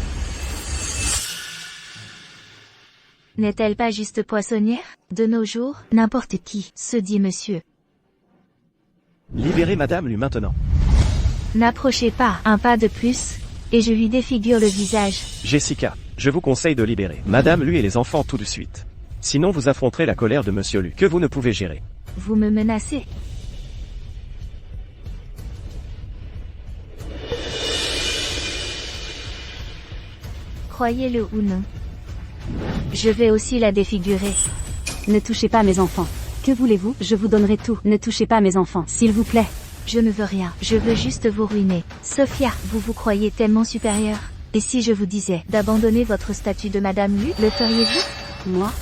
N'est-elle pas juste poissonnière? De nos jours, n'importe qui, se dit monsieur. Libérez Madame Lu maintenant. N'approchez pas, un pas de plus, et je lui défigure le visage. Jessica, je vous conseille de libérer Madame Lu et les enfants tout de suite. Sinon vous affronterez la colère de Monsieur Lu, que vous ne pouvez gérer. Vous me menacez. Croyez-le ou non. Je vais aussi la défigurer. Ne touchez pas mes enfants. Que voulez-vous? Je vous donnerai tout. Ne touchez pas mes enfants, s'il vous plaît. Je ne veux rien, je veux juste vous ruiner. Sophia, vous vous croyez tellement supérieure. Et si je vous disais d'abandonner votre statut de Madame Lu, le feriez-vous? Moi?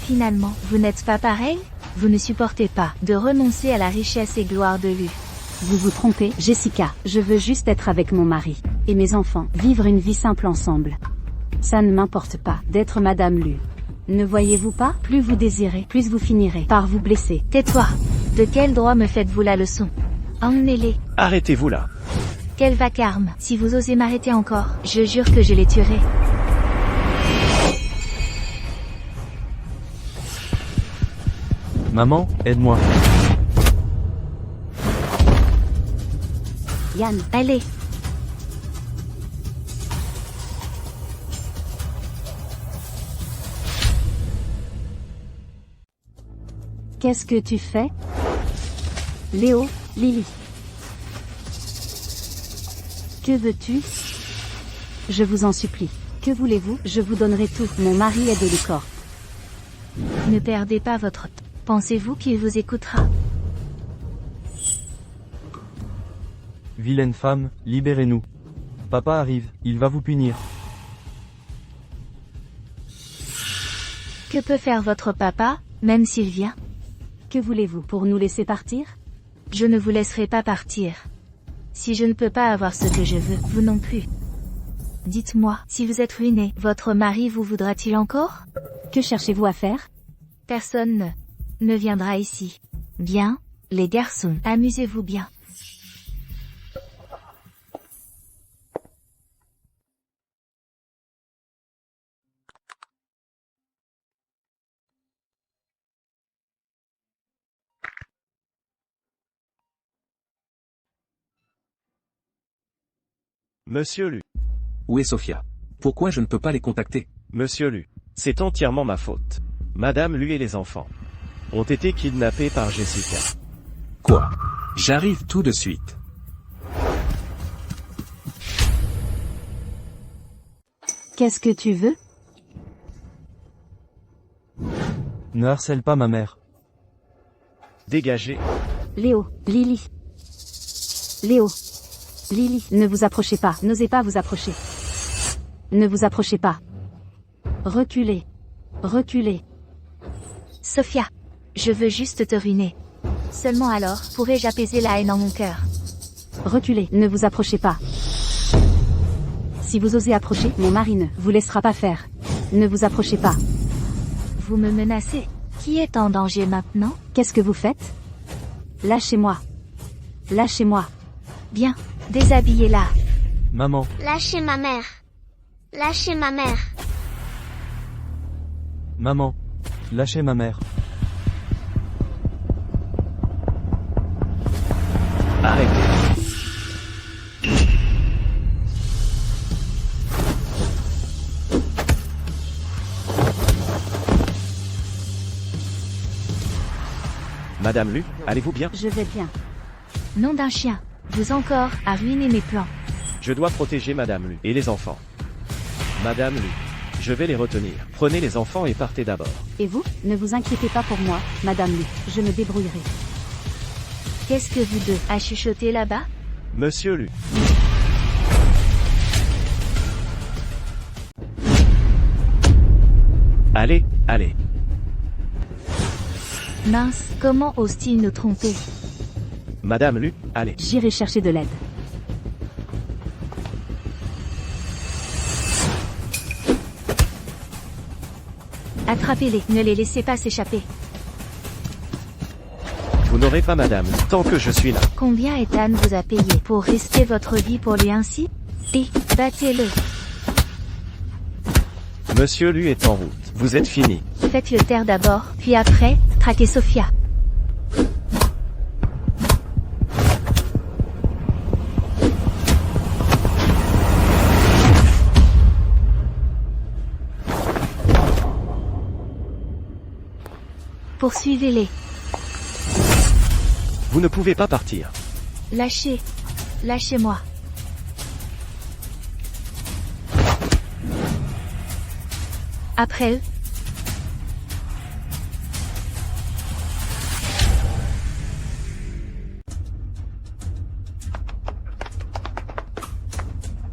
Finalement, vous n'êtes pas pareil? Vous ne supportez pas de renoncer à la richesse et gloire de Lu. Vous vous trompez, Jessica. Je veux juste être avec mon mari et mes enfants, vivre une vie simple ensemble. Ça ne m'importe pas d'être Madame Lu. Ne voyez-vous pas? Plus vous désirez, plus vous finirez par vous blesser. Tais-toi. De quel droit me faites-vous la leçon? Emmenez-les. Arrêtez-vous là. Quel vacarme. Si vous osez m'arrêter encore, je jure que je les tuerai. Maman, aide-moi. Yann, Allez. qu'est-ce que tu fais? Léo, Lily. Que veux-tu? Je vous en supplie. Que voulez-vous? Je vous donnerai tout. Mon mari est de Lucor. Ne perdez pas votre temps. Pensez-vous qu'il vous écoutera? Vilaine femme, libérez-nous. Papa arrive, il va vous punir. Que peut faire votre papa, même s'il vient? Que voulez-vous? Pour nous laisser partir? Je ne vous laisserai pas partir. Si je ne peux pas avoir ce que je veux, vous non plus. Dites-moi, si vous êtes ruiné, votre mari vous voudra-t-il encore? Que cherchez-vous à faire? Personne ne viendra ici. Bien, les garçons, amusez-vous bien. Monsieur Lu. Où est Sophia? Pourquoi je ne peux pas les contacter? Monsieur Lu. C'est entièrement ma faute. Madame Lu et les enfants ont été kidnappés par Jessica. Quoi? J'arrive tout de suite. Qu'est-ce que tu veux? Ne harcèle pas ma mère. Dégagez. Léo, Lily. Léo. Lily, ne vous approchez pas. N'osez pas vous approcher. Ne vous approchez pas. Reculez. Reculez. Sophia. Je veux juste te ruiner. Seulement alors, pourrai-je apaiser la haine en mon cœur. Reculez. Ne vous approchez pas. Si vous osez approcher, mon mari ne vous laissera pas faire. Ne vous approchez pas. Vous me menacez. Qui est en danger maintenant? Qu'est-ce que vous faites? Lâchez-moi. Lâchez-moi. Bien. Déshabillez-la. Maman, Lâchez ma mère. Lâchez ma mère. maman. Lâchez ma mère. Arrêtez. Madame Lu, allez-vous bien? Je vais bien. Nom d'un chien. Vous encore, à ruiner mes plans. Je dois protéger Madame Lu et les enfants. Madame Lu, je vais les retenir. Prenez les enfants et partez d'abord. Et vous? Ne vous inquiétez pas pour moi, Madame Lu. Je me débrouillerai. Qu'est-ce que vous deux a chuchoté là-bas? Monsieur Lu. Allez, allez. Mince, comment ose-t-il nous tromper? Madame Lu, allez. J'irai chercher de l'aide. Attrapez-les, ne les laissez pas s'échapper. Vous n'aurez pas Madame Lu tant que je suis là. Combien Ethan vous a payé pour risquer votre vie pour lui ainsi? Et, battez-le. Monsieur Lu est en route. Vous êtes fini. Faites-le taire d'abord, puis après, traquez Sophia. Poursuivez-les. Vous ne pouvez pas partir. Lâchez. Lâchez-moi. Après eux.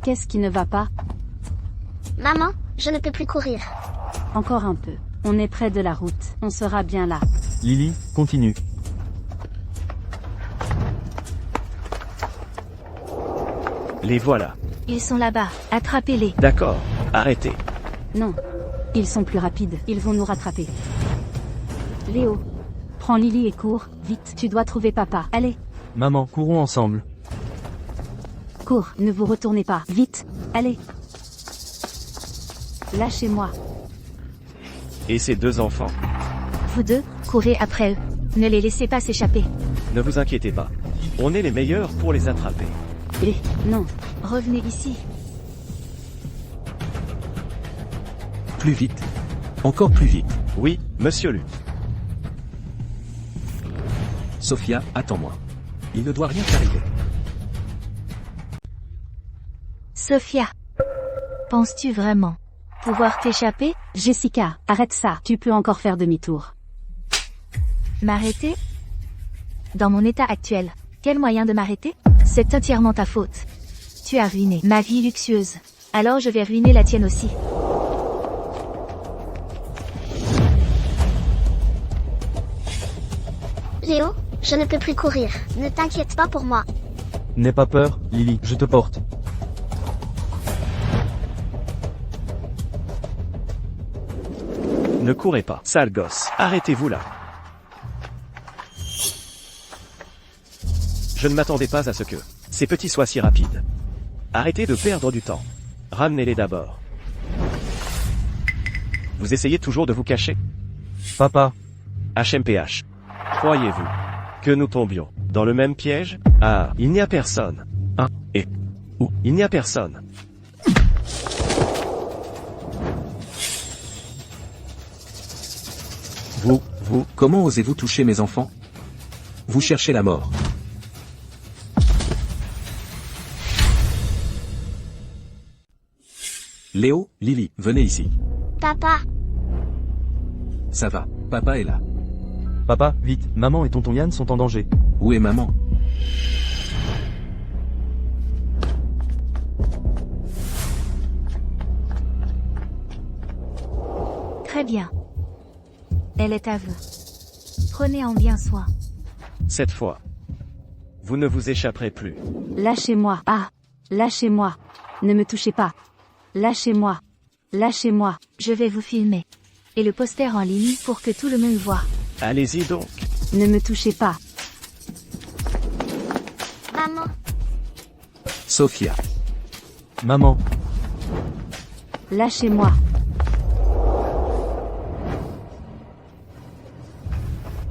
Qu'est-ce qui ne va pas? Maman, je ne peux plus courir. Encore un peu. On est près de la route. On sera bien là. Lily, continue. Les voilà. Ils sont là-bas. Attrapez-les. D'accord. Arrêtez. Non. Ils sont plus rapides. Ils vont nous rattraper. Léo. Prends Lily et cours. Vite. Tu dois trouver papa. Allez. Maman, courons ensemble. Cours. Ne vous retournez pas. Vite. Allez. Lâchez-moi. Et ces deux enfants? Vous deux, courez après eux. Ne les laissez pas s'échapper. Ne vous inquiétez pas. On est les meilleurs pour les attraper. Et non. Revenez ici. Plus vite. Encore plus vite. Oui, monsieur Lu. Sophia, attends-moi. Il ne doit rien t'arriver. Sophia. Penses-tu vraiment pouvoir t'échapper? Jessica, arrête ça. Tu peux encore faire demi-tour. M'arrêter? Dans mon état actuel, quel moyen de m'arrêter? C'est entièrement ta faute. Tu as ruiné ma vie luxueuse. Alors je vais ruiner la tienne aussi. Léo, je ne peux plus courir. Ne t'inquiète pas pour moi. N'aie pas peur, Lily, je te porte. Ne courez pas, sale gosse. Arrêtez-vous là. Je ne m'attendais pas à ce que ces petits soient si rapides. Arrêtez de perdre du temps. Ramenez-les d'abord. Vous essayez toujours de vous cacher? Papa, HMPH. Croyez-vous que nous tombions dans le même piège? Ah, il n'y a personne. Hein? Et où? Il n'y a personne. Vous, comment osez-vous toucher mes enfants? Vous cherchez la mort. Léo, Lily, venez ici. Papa, Ça va, papa est là. papa, vite, maman et tonton Yann sont en danger. Où est maman? Très bien. Elle est à vous. Prenez en bien soin. Cette fois, vous ne vous échapperez plus. Lâchez-moi. Ah. Lâchez-moi. Ne me touchez pas. Lâchez-moi. Lâchez-moi. Je vais vous filmer. Et le poster en ligne pour que tout le monde voit. Allez-y donc. Ne me touchez pas. Maman, Sophia. Maman, Lâchez-moi.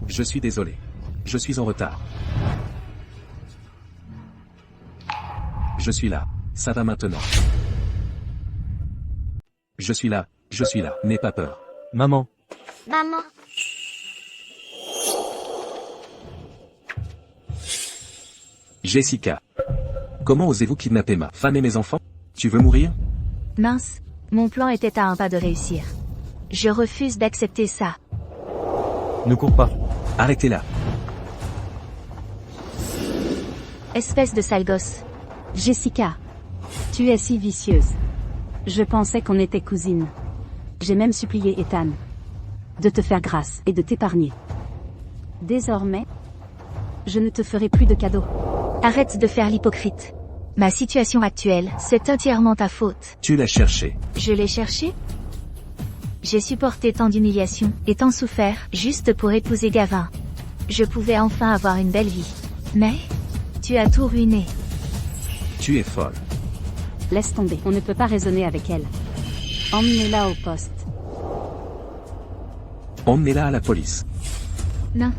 Je suis désolé. Je suis en retard. Je suis là. Ça va maintenant. Je suis là. N'aie pas peur. maman, maman, Jessica. Comment osez-vous kidnapper ma femme et mes enfants? Tu veux mourir? Mince, mon plan était à un pas de réussir. Je refuse d'accepter ça. ne cours pas. Arrêtez-la. Espèce de sale gosse. Jessica. Tu es si vicieuse. Je pensais qu'on était cousines. J'ai même supplié Ethan de te faire grâce et de t'épargner. Désormais, je ne te ferai plus de cadeaux. Arrête de faire l'hypocrite. Ma situation actuelle, c'est entièrement ta faute. Tu l'as cherché. Je l'ai cherché? J'ai supporté tant d'humiliations et tant souffert, juste pour épouser Gavin. Je pouvais enfin avoir une belle vie. Mais, tu as tout ruiné. Tu es folle. Laisse tomber, on ne peut pas raisonner avec elle. Emmenez-la au poste. Emmenez-la à la police. Non.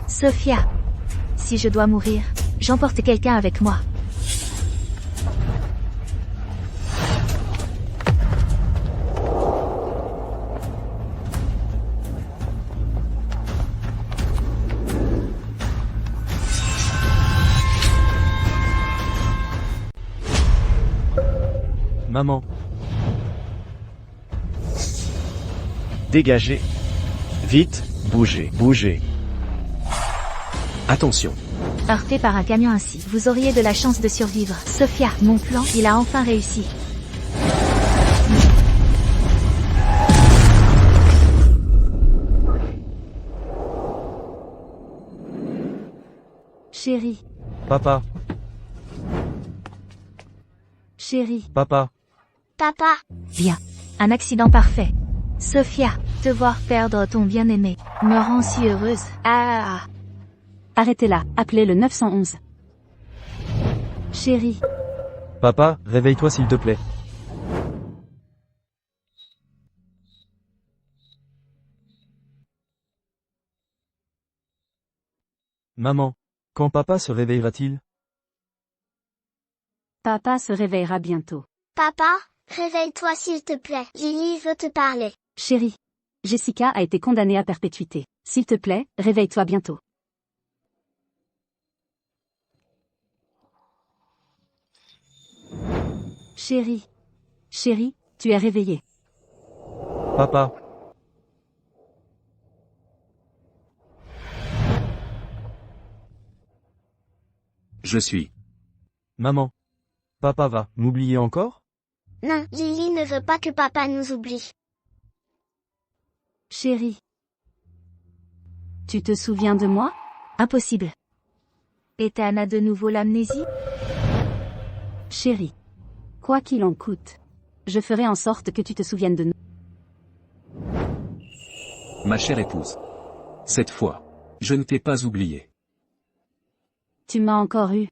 Sophia. Si je dois mourir, j'emporte quelqu'un avec moi. Maman, Dégagez. Vite, bougez, bougez. Attention. Heurté par un camion ainsi, vous auriez de la chance de survivre. Sophia, mon plan, il a enfin réussi. Chérie, papa, chérie, papa, papa, Bien. Un accident parfait. Sophia, te voir perdre ton bien-aimé me rend si heureuse. Ah. arrêtez-la, appelez le 911. Chérie, papa, réveille-toi s'il te plaît. Maman, quand papa se réveillera-t-il? papa se réveillera bientôt. papa, réveille-toi s'il te plaît. Lily veut te parler. Chérie, Jessica a été condamnée à perpétuité. S'il te plaît, réveille-toi bientôt. Chérie, chérie, tu es réveillée. Papa, Je suis. maman, papa va m'oublier encore? Non, Lily ne veut pas que papa nous oublie. Chérie, tu te souviens de moi? Impossible. Ethan a de nouveau l'amnésie? Chérie, quoi qu'il en coûte, je ferai en sorte que tu te souviennes de nous. Ma chère épouse. Cette fois, je ne t'ai pas oublié. Tu m'as encore eu.